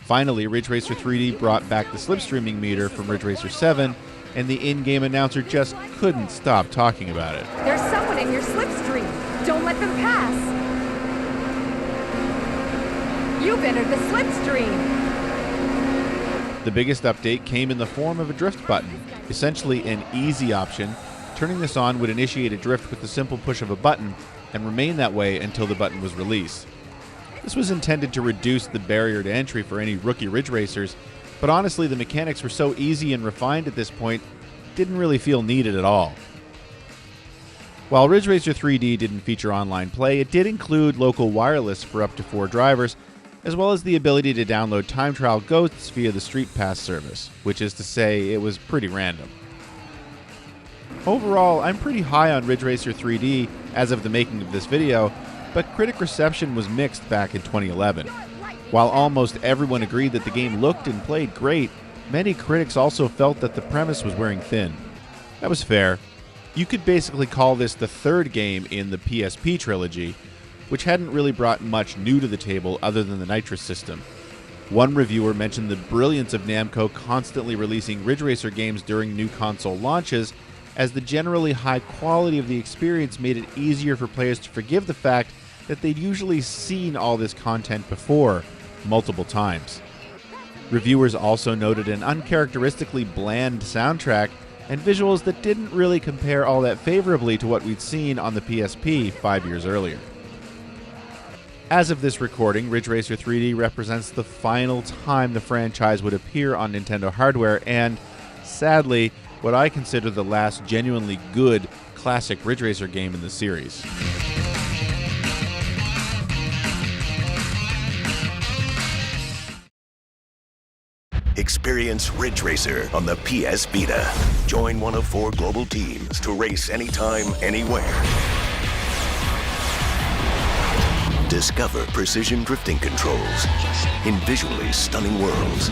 Finally, Ridge Racer 3D brought back the slipstreaming meter from Ridge Racer 7, and the in-game announcer just couldn't stop talking about it. There's someone in your slipstream. Don't let them pass. You've entered the slipstream. The biggest update came in the form of a drift button, essentially an easy option. Turning this on would initiate a drift with the simple push of a button and remain that way until the button was released. This was intended to reduce the barrier to entry for any rookie Ridge Racers, but honestly the mechanics were so easy and refined at this point, it didn't really feel needed at all. While Ridge Racer 3D didn't feature online play, it did include local wireless for up to 4 drivers, as well as the ability to download time trial ghosts via the Street Pass service, which is to say it was pretty random. Overall, I'm pretty high on Ridge Racer 3D as of the making of this video, but critic reception was mixed back in 2011. While almost everyone agreed that the game looked and played great, many critics also felt that the premise was wearing thin. That was fair. You could basically call this the 3rd game in the PSP trilogy, which hadn't really brought much new to the table other than the Nitrous system. One reviewer mentioned the brilliance of Namco constantly releasing Ridge Racer games during new console launches, as the generally high quality of the experience made it easier for players to forgive the fact that they'd usually seen all this content before, multiple times. Reviewers also noted an uncharacteristically bland soundtrack and visuals that didn't really compare all that favorably to what we'd seen on the PSP 5 years earlier. As of this recording, Ridge Racer 3D represents the final time the franchise would appear on Nintendo hardware and, sadly, what I consider the last genuinely good classic Ridge Racer game in the series. Experience Ridge Racer on the PS Vita. Join one of 4 global teams to race anytime, anywhere. Discover precision drifting controls in visually stunning worlds.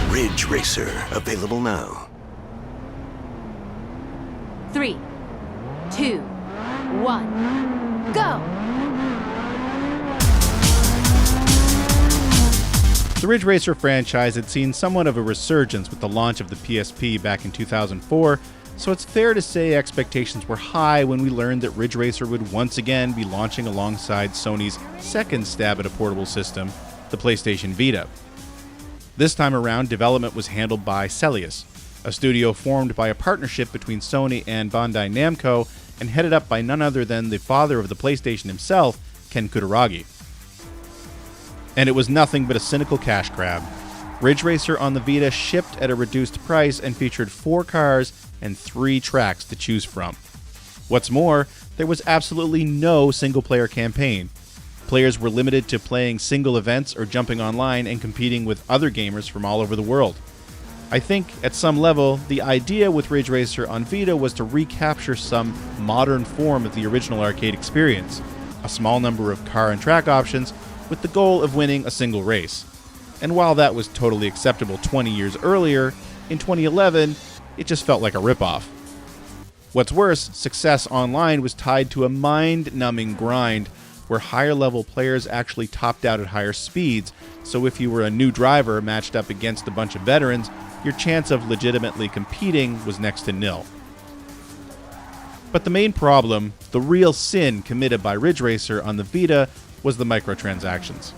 Ridge Racer, available now. 3, 2, 1, go! The Ridge Racer franchise had seen somewhat of a resurgence with the launch of the PSP back in 2004, so it's fair to say expectations were high when we learned that Ridge Racer would once again be launching alongside Sony's second stab at a portable system, the PlayStation Vita. This time around, development was handled by Celius, a studio formed by a partnership between Sony and Bandai Namco and headed up by none other than the father of the PlayStation himself, Ken Kutaragi. And it was nothing but a cynical cash grab. Ridge Racer on the Vita shipped at a reduced price and featured 4 cars and 3 tracks to choose from. What's more, there was absolutely no single-player campaign. Players were limited to playing single events or jumping online and competing with other gamers from all over the world. I think, at some level, the idea with Ridge Racer on Vita was to recapture some modern form of the original arcade experience, a small number of car and track options, with the goal of winning a single race. And while that was totally acceptable 20 years earlier, in 2011, it just felt like a ripoff. What's worse, success online was tied to a mind-numbing grind where higher-level players actually topped out at higher speeds, so if you were a new driver matched up against a bunch of veterans, your chance of legitimately competing was next to nil. But the main problem, the real sin committed by Ridge Racer on the Vita, was the microtransactions.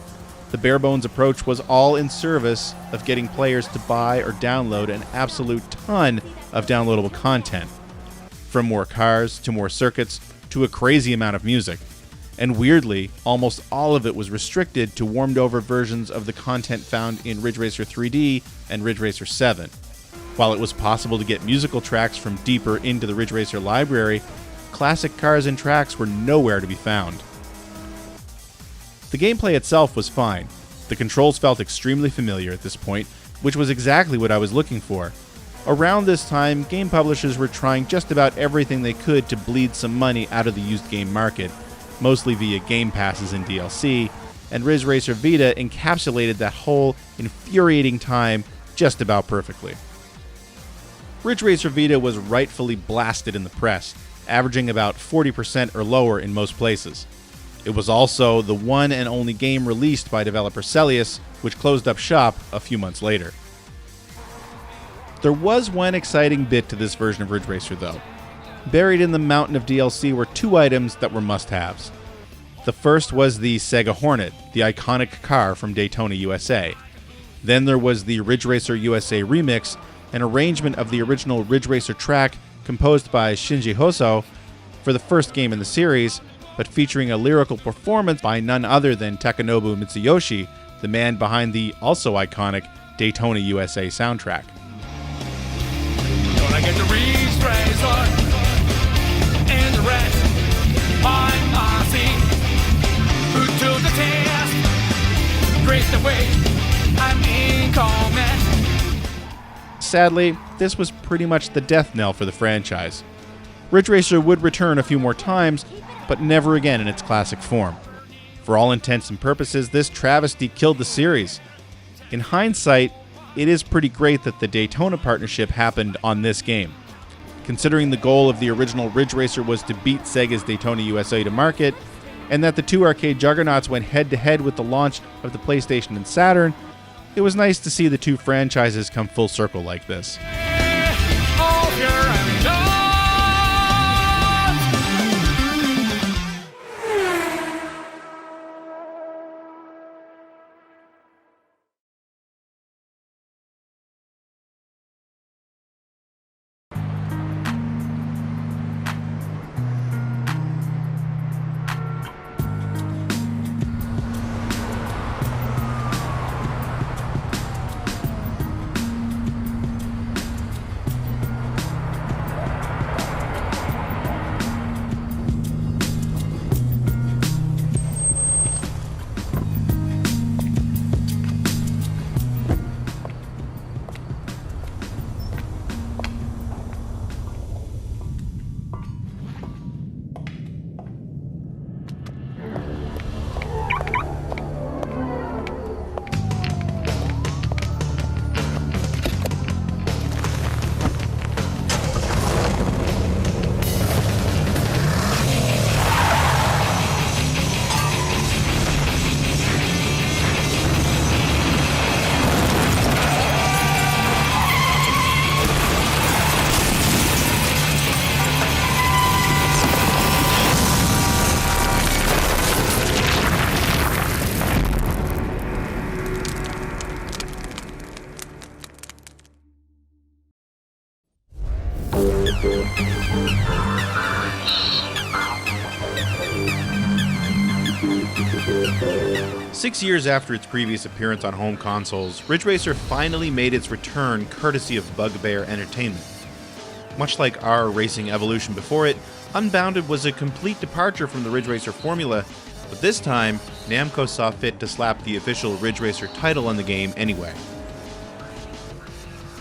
The bare-bones approach was all in service of getting players to buy or download an absolute ton of downloadable content, from more cars to more circuits to a crazy amount of music. And weirdly, almost all of it was restricted to warmed-over versions of the content found in Ridge Racer 3D and Ridge Racer 7. While it was possible to get musical tracks from deeper into the Ridge Racer library, classic cars and tracks were nowhere to be found. The gameplay itself was fine. The controls felt extremely familiar at this point, which was exactly what I was looking for. Around this time, game publishers were trying just about everything they could to bleed some money out of the used game market, mostly via game passes and DLC, and Ridge Racer Vita encapsulated that whole infuriating time just about perfectly. Ridge Racer Vita was rightfully blasted in the press, averaging about 40% or lower in most places. It was also the one and only game released by developer Celius, which closed up shop a few months later. There was one exciting bit to this version of Ridge Racer though. Buried in the mountain of DLC were 2 items that were must-haves. The first was the Sega Hornet, the iconic car from Daytona, USA. Then there was the Ridge Racer USA remix, an arrangement of the original Ridge Racer track composed by Shinji Hoso for the first game in the series, but featuring a lyrical performance by none other than Takanobu Mitsuyoshi, the man behind the also iconic Daytona USA soundtrack. Gonna get the Ridge Racer and the rest. I see who took the test, raced away, I'm in command. Sadly, this was pretty much the death knell for the franchise. Ridge Racer would return a few more times, but never again in its classic form. For all intents and purposes, this travesty killed the series. In hindsight, it is pretty great that the Daytona partnership happened on this game. considering the goal of the original Ridge Racer was to beat Sega's Daytona USA to market, and that the two arcade juggernauts went head-to-head with the launch of the PlayStation and Saturn, it was nice to see the two franchises come full circle like this. Six years after its previous appearance on home consoles, Ridge Racer finally made its return courtesy of Bugbear Entertainment. Much like our racing evolution before it, Unbounded was a complete departure from the Ridge Racer formula, but this time, Namco saw fit to slap the official Ridge Racer title on the game anyway.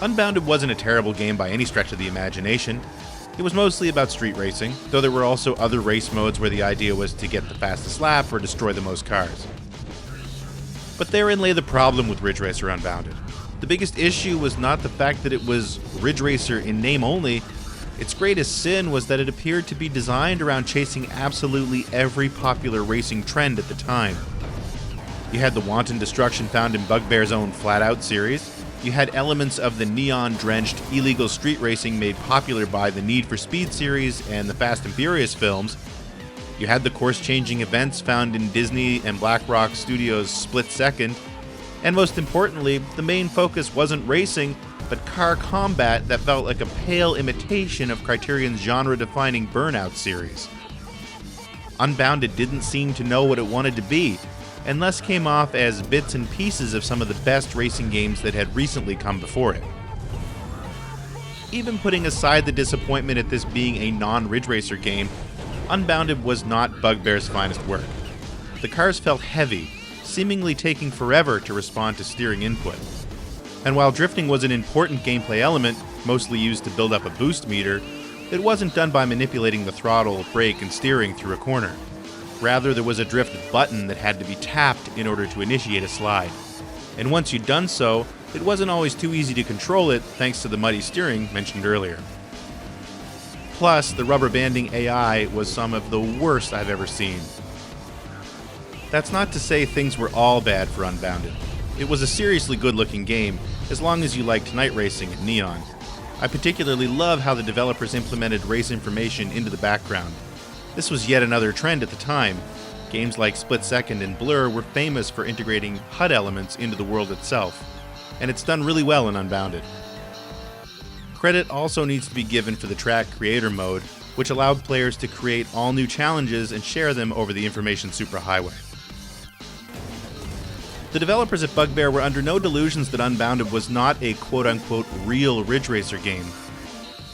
Unbounded wasn't a terrible game by any stretch of the imagination. It was mostly about street racing, though there were also other race modes where the idea was to get the fastest lap or destroy the most cars. But therein lay the problem with Ridge Racer Unbounded. The biggest issue was not the fact that it was Ridge Racer in name only. Its greatest sin was that it appeared to be designed around chasing absolutely every popular racing trend at the time. You had the wanton destruction found in Bugbear's own Flat Out series. You had elements of the neon-drenched illegal street racing made popular by the Need for Speed series and the Fast and Furious films. You had the course-changing events found in Disney and BlackRock Studios' Split Second. And most importantly, the main focus wasn't racing, but car combat that felt like a pale imitation of Criterion's genre-defining Burnout series. Unbounded didn't seem to know what it wanted to be, and thus came off as bits and pieces of some of the best racing games that had recently come before it. Even putting aside the disappointment at this being a non-Ridge Racer game, Unbounded was not Bugbear's finest work. The cars felt heavy, seemingly taking forever to respond to steering input. And while drifting was an important gameplay element, mostly used to build up a boost meter, it wasn't done by manipulating the throttle, brake, and steering through a corner. Rather, there was a drift button that had to be tapped in order to initiate a slide. And once you'd done so, it wasn't always too easy to control it thanks to the muddy steering mentioned earlier. Plus, the rubber banding AI was some of the worst I've ever seen. That's not to say things were all bad for Unbounded. It was a seriously good-looking game, as long as you liked night racing and neon. I particularly love how the developers implemented race information into the background. This was yet another trend at the time. Games like Split Second and Blur were famous for integrating HUD elements into the world itself, and it's done really well in Unbounded. Credit also needs to be given for the track creator mode, which allowed players to create all new challenges and share them over the information superhighway. The developers at Bugbear were under no delusions that Unbounded was not a quote-unquote real Ridge Racer game.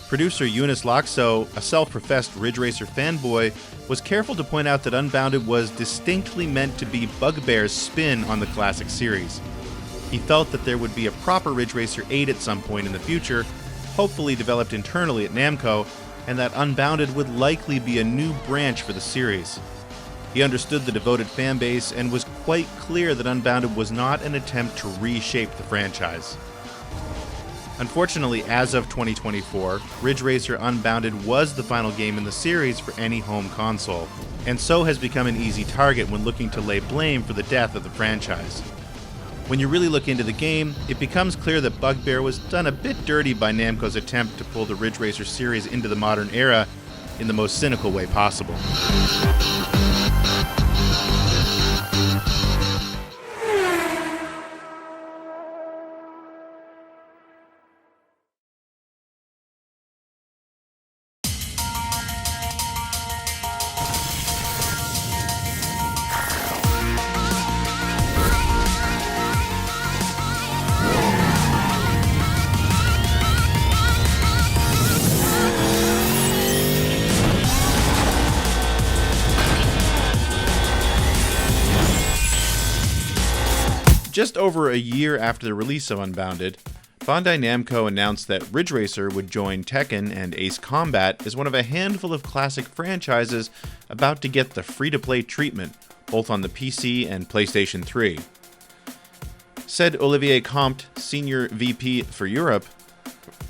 Producer Eunice Loxo, a self-professed Ridge Racer fanboy, was careful to point out that Unbounded was distinctly meant to be Bugbear's spin on the classic series. He felt that there would be a proper Ridge Racer 8 at some point in the future, hopefully developed internally at Namco, and that Unbounded would likely be a new branch for the series. He understood the devoted fanbase and was quite clear that Unbounded was not an attempt to reshape the franchise. Unfortunately, as of 2024, Ridge Racer Unbounded was the final game in the series for any home console, and so has become an easy target when looking to lay blame for the death of the franchise. When you really look into the game, it becomes clear that Bugbear was done a bit dirty by Namco's attempt to pull the Ridge Racer series into the modern era in the most cynical way possible. Just over a year after the release of Unbounded, Bandai Namco announced that Ridge Racer would join Tekken and Ace Combat as one of a handful of classic franchises about to get the free-to-play treatment, both on the PC and PlayStation 3. Said Olivier Comte, Senior VP for Europe,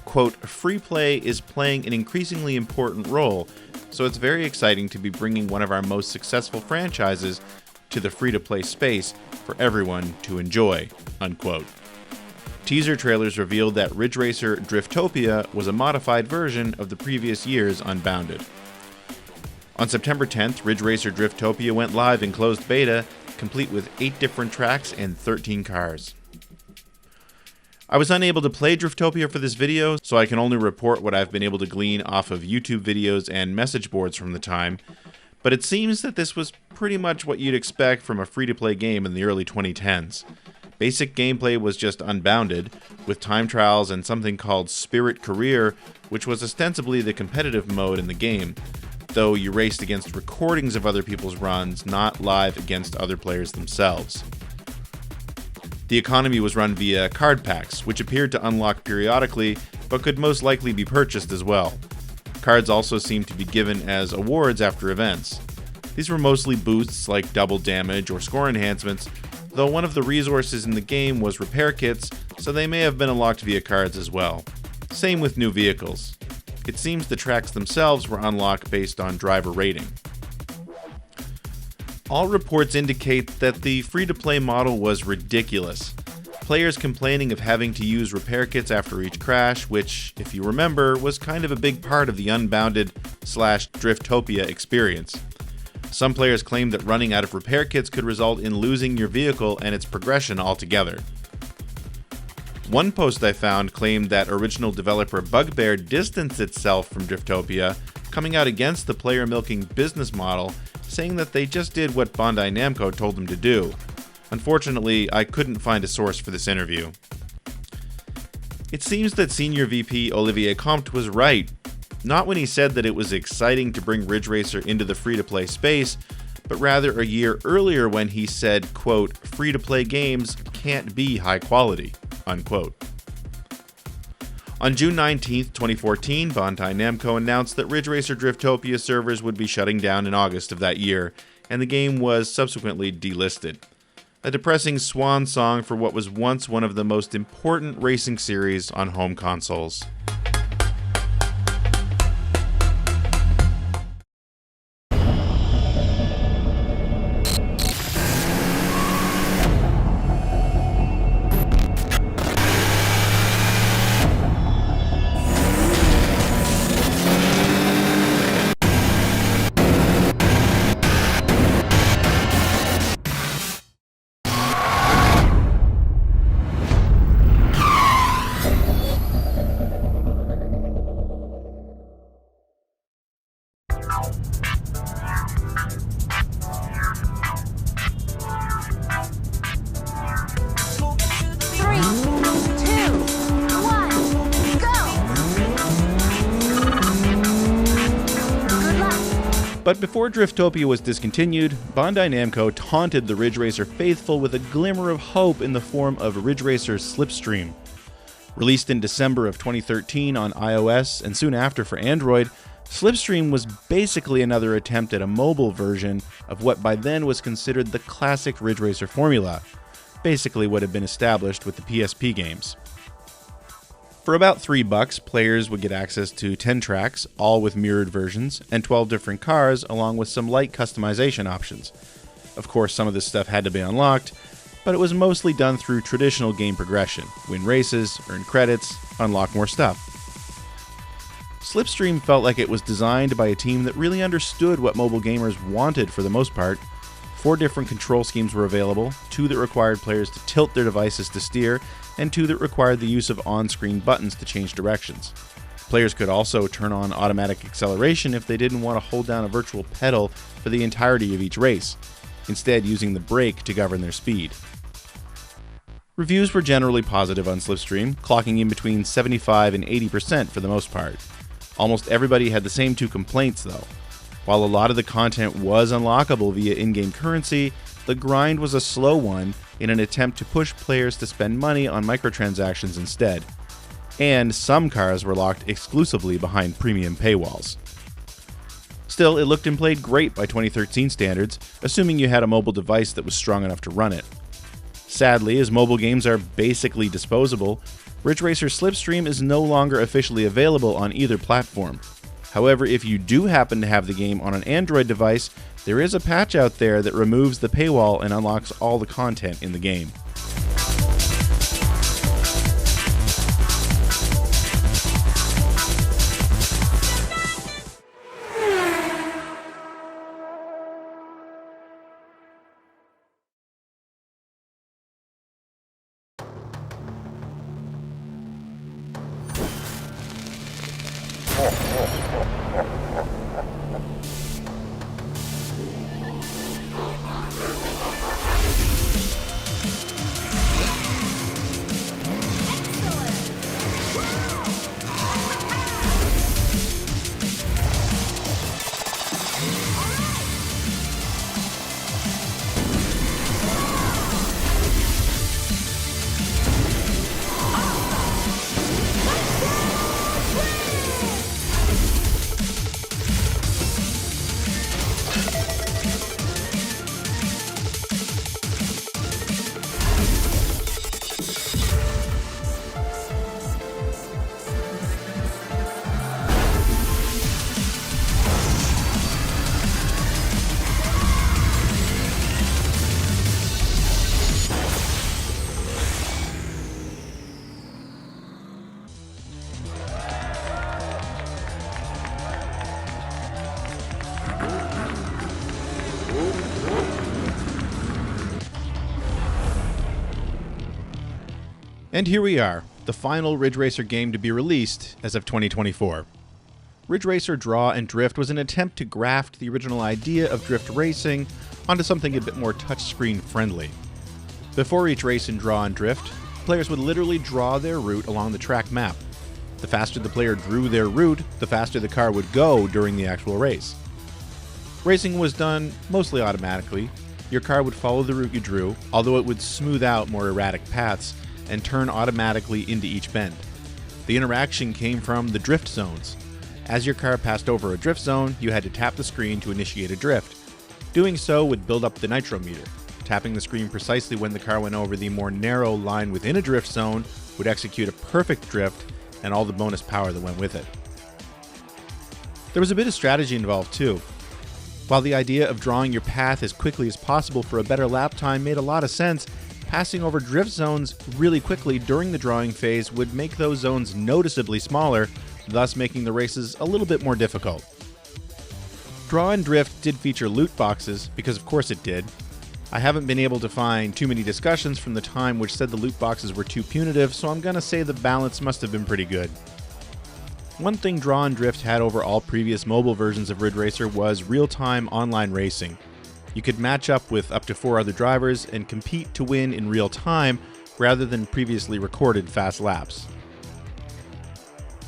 quote, "Free play is playing an increasingly important role, so it's very exciting to be bringing one of our most successful franchises to the free-to-play space for everyone to enjoy," unquote. Teaser trailers revealed that Ridge Racer Driftopia was a modified version of the previous year's Unbounded. On September 10th, Ridge Racer Driftopia went live in closed beta, complete with 8 different tracks and 13 cars. I was unable to play Driftopia for this video, so I can only report what I've been able to glean off of YouTube videos and message boards from the time, but it seems that this was pretty much what you'd expect from a free-to-play game in the early 2010s. Basic gameplay was just Unbounded, with time trials and something called Spirit Career, which was ostensibly the competitive mode in the game, though you raced against recordings of other people's runs, not live against other players themselves. The economy was run via card packs, which appeared to unlock periodically, but could most likely be purchased as well. Cards also seemed to be given as awards after events. These were mostly boosts like double damage or score enhancements, though one of the resources in the game was repair kits, so they may have been unlocked via cards as well. Same with new vehicles. It seems the tracks themselves were unlocked based on driver rating. All reports indicate that the free-to-play model was ridiculous. Players complaining of having to use repair kits after each crash, which, if you remember, was kind of a big part of the Unbounded/Driftopia experience. Some players claimed that running out of repair kits could result in losing your vehicle and its progression altogether. One post I found claimed that original developer Bugbear distanced itself from Driftopia, coming out against the player milking business model, saying that they just did what Bandai Namco told them to do. Unfortunately, I couldn't find a source for this interview. It seems that Senior VP Olivier Comte was right, not when he said that it was exciting to bring Ridge Racer into the free-to-play space, but rather a year earlier when he said, quote, "Free-to-play games can't be high quality," unquote. On June 19th, 2014, Bandai Namco announced that Ridge Racer Driftopia servers would be shutting down in August of that year, and the game was subsequently delisted. A depressing swan song for what was once one of the most important racing series on home consoles. But before Driftopia was discontinued, Bandai Namco taunted the Ridge Racer faithful with a glimmer of hope in the form of Ridge Racer Slipstream. Released in December of 2013 on iOS and soon after for Android, Slipstream was basically another attempt at a mobile version of what by then was considered the classic Ridge Racer formula, basically what had been established with the PSP games. For about $3, players would get access to 10 tracks, all with mirrored versions, and 12 different cars, along with some light customization options. Of course, some of this stuff had to be unlocked, but it was mostly done through traditional game progression: win races, earn credits, unlock more stuff. Slipstream felt like it was designed by a team that really understood what mobile gamers wanted for the most part. 4 different control schemes were available, 2 that required players to tilt their devices to steer, and 2 that required the use of on-screen buttons to change directions. Players could also turn on automatic acceleration if they didn't want to hold down a virtual pedal for the entirety of each race, instead using the brake to govern their speed. Reviews were generally positive on Slipstream, clocking in between 75 and 80% for the most part. Almost everybody had the same 2 complaints though. While a lot of the content was unlockable via in-game currency, the grind was a slow one in an attempt to push players to spend money on microtransactions instead. And some cars were locked exclusively behind premium paywalls. Still, it looked and played great by 2013 standards, assuming you had a mobile device that was strong enough to run it. Sadly, as mobile games are basically disposable, Ridge Racer Slipstream is no longer officially available on either platform. However, if you do happen to have the game on an Android device, there is a patch out there that removes the paywall and unlocks all the content in the game. And here we are, the final Ridge Racer game to be released as of 2024. Ridge Racer Draw and Drift was an attempt to graft the original idea of drift racing onto something a bit more touchscreen friendly. Before each race in Draw and Drift, players would literally draw their route along the track map. The faster the player drew their route, the faster the car would go during the actual race. Racing was done mostly automatically. Your car would follow the route you drew, although it would smooth out more erratic paths and turn automatically into each bend. The interaction came from the drift zones. As your car passed over a drift zone, you had to tap the screen to initiate a drift. Doing so would build up the nitro meter. Tapping the screen precisely when the car went over the more narrow line within a drift zone would execute a perfect drift and all the bonus power that went with it. There was a bit of strategy involved too. While the idea of drawing your path as quickly as possible for a better lap time made a lot of sense, passing over drift zones really quickly during the drawing phase would make those zones noticeably smaller, thus making the races a little bit more difficult. Draw and Drift did feature loot boxes, because of course it did. I haven't been able to find too many discussions from the time which said the loot boxes were too punitive, so I'm gonna say the balance must have been pretty good. One thing Draw and Drift had over all previous mobile versions of Ridge Racer was real-time online racing. You could match up with up to 4 other drivers and compete to win in real time rather than previously recorded fast laps.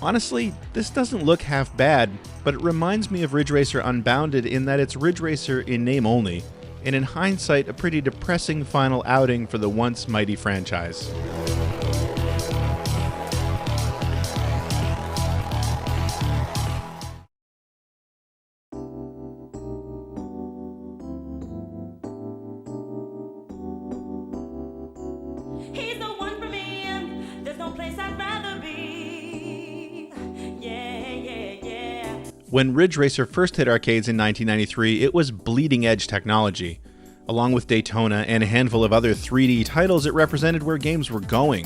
Honestly, this doesn't look half bad, but it reminds me of Ridge Racer Unbounded in that it's Ridge Racer in name only, and in hindsight a pretty depressing final outing for the once mighty franchise. He's the one for me. There's no place I'd rather be. When Ridge Racer first hit arcades in 1993, it was bleeding-edge technology. Along with Daytona and a handful of other 3D titles, it represented where games were going.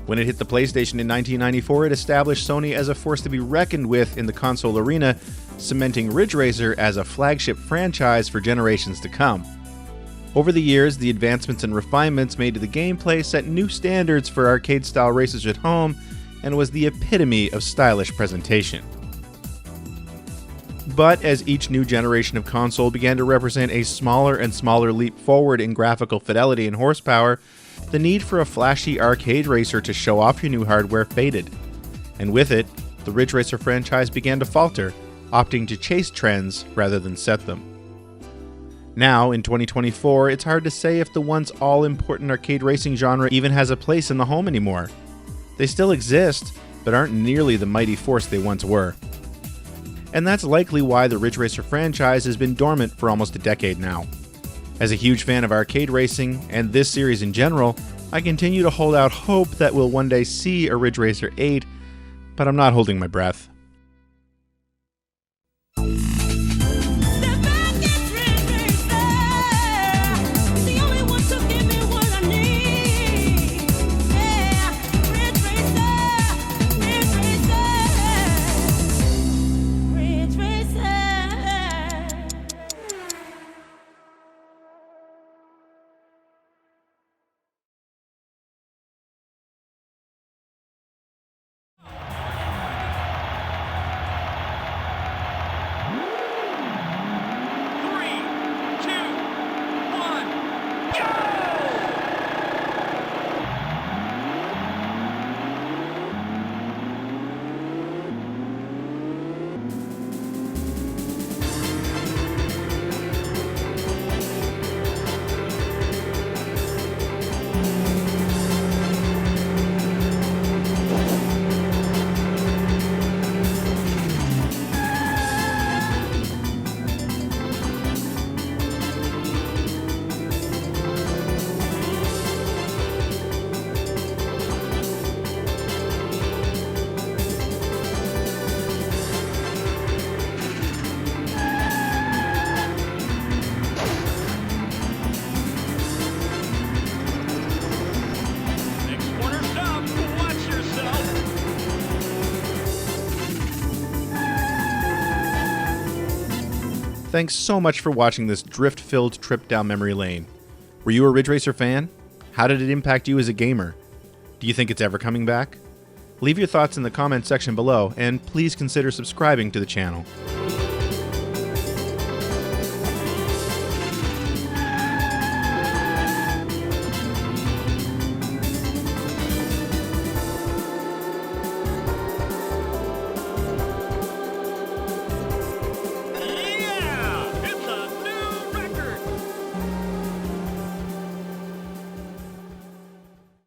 When it hit the PlayStation in 1994, it established Sony as a force to be reckoned with in the console arena, cementing Ridge Racer as a flagship franchise for generations to come. Over the years, the advancements and refinements made to the gameplay set new standards for arcade-style racers at home and was the epitome of stylish presentation. But as each new generation of console began to represent a smaller and smaller leap forward in graphical fidelity and horsepower, the need for a flashy arcade racer to show off your new hardware faded. And with it, the Ridge Racer franchise began to falter, opting to chase trends rather than set them. Now, in 2024, it's hard to say if the once all-important arcade racing genre even has a place in the home anymore. They still exist, but aren't nearly the mighty force they once were. And that's likely why the Ridge Racer franchise has been dormant for almost a decade now. As a huge fan of arcade racing, and this series in general, I continue to hold out hope that we'll one day see a Ridge Racer 8, but I'm not holding my breath. Thanks so much for watching this drift-filled trip down memory lane. Were you a Ridge Racer fan? How did it impact you as a gamer? Do you think it's ever coming back? Leave your thoughts in the comments section below, and please consider subscribing to the channel.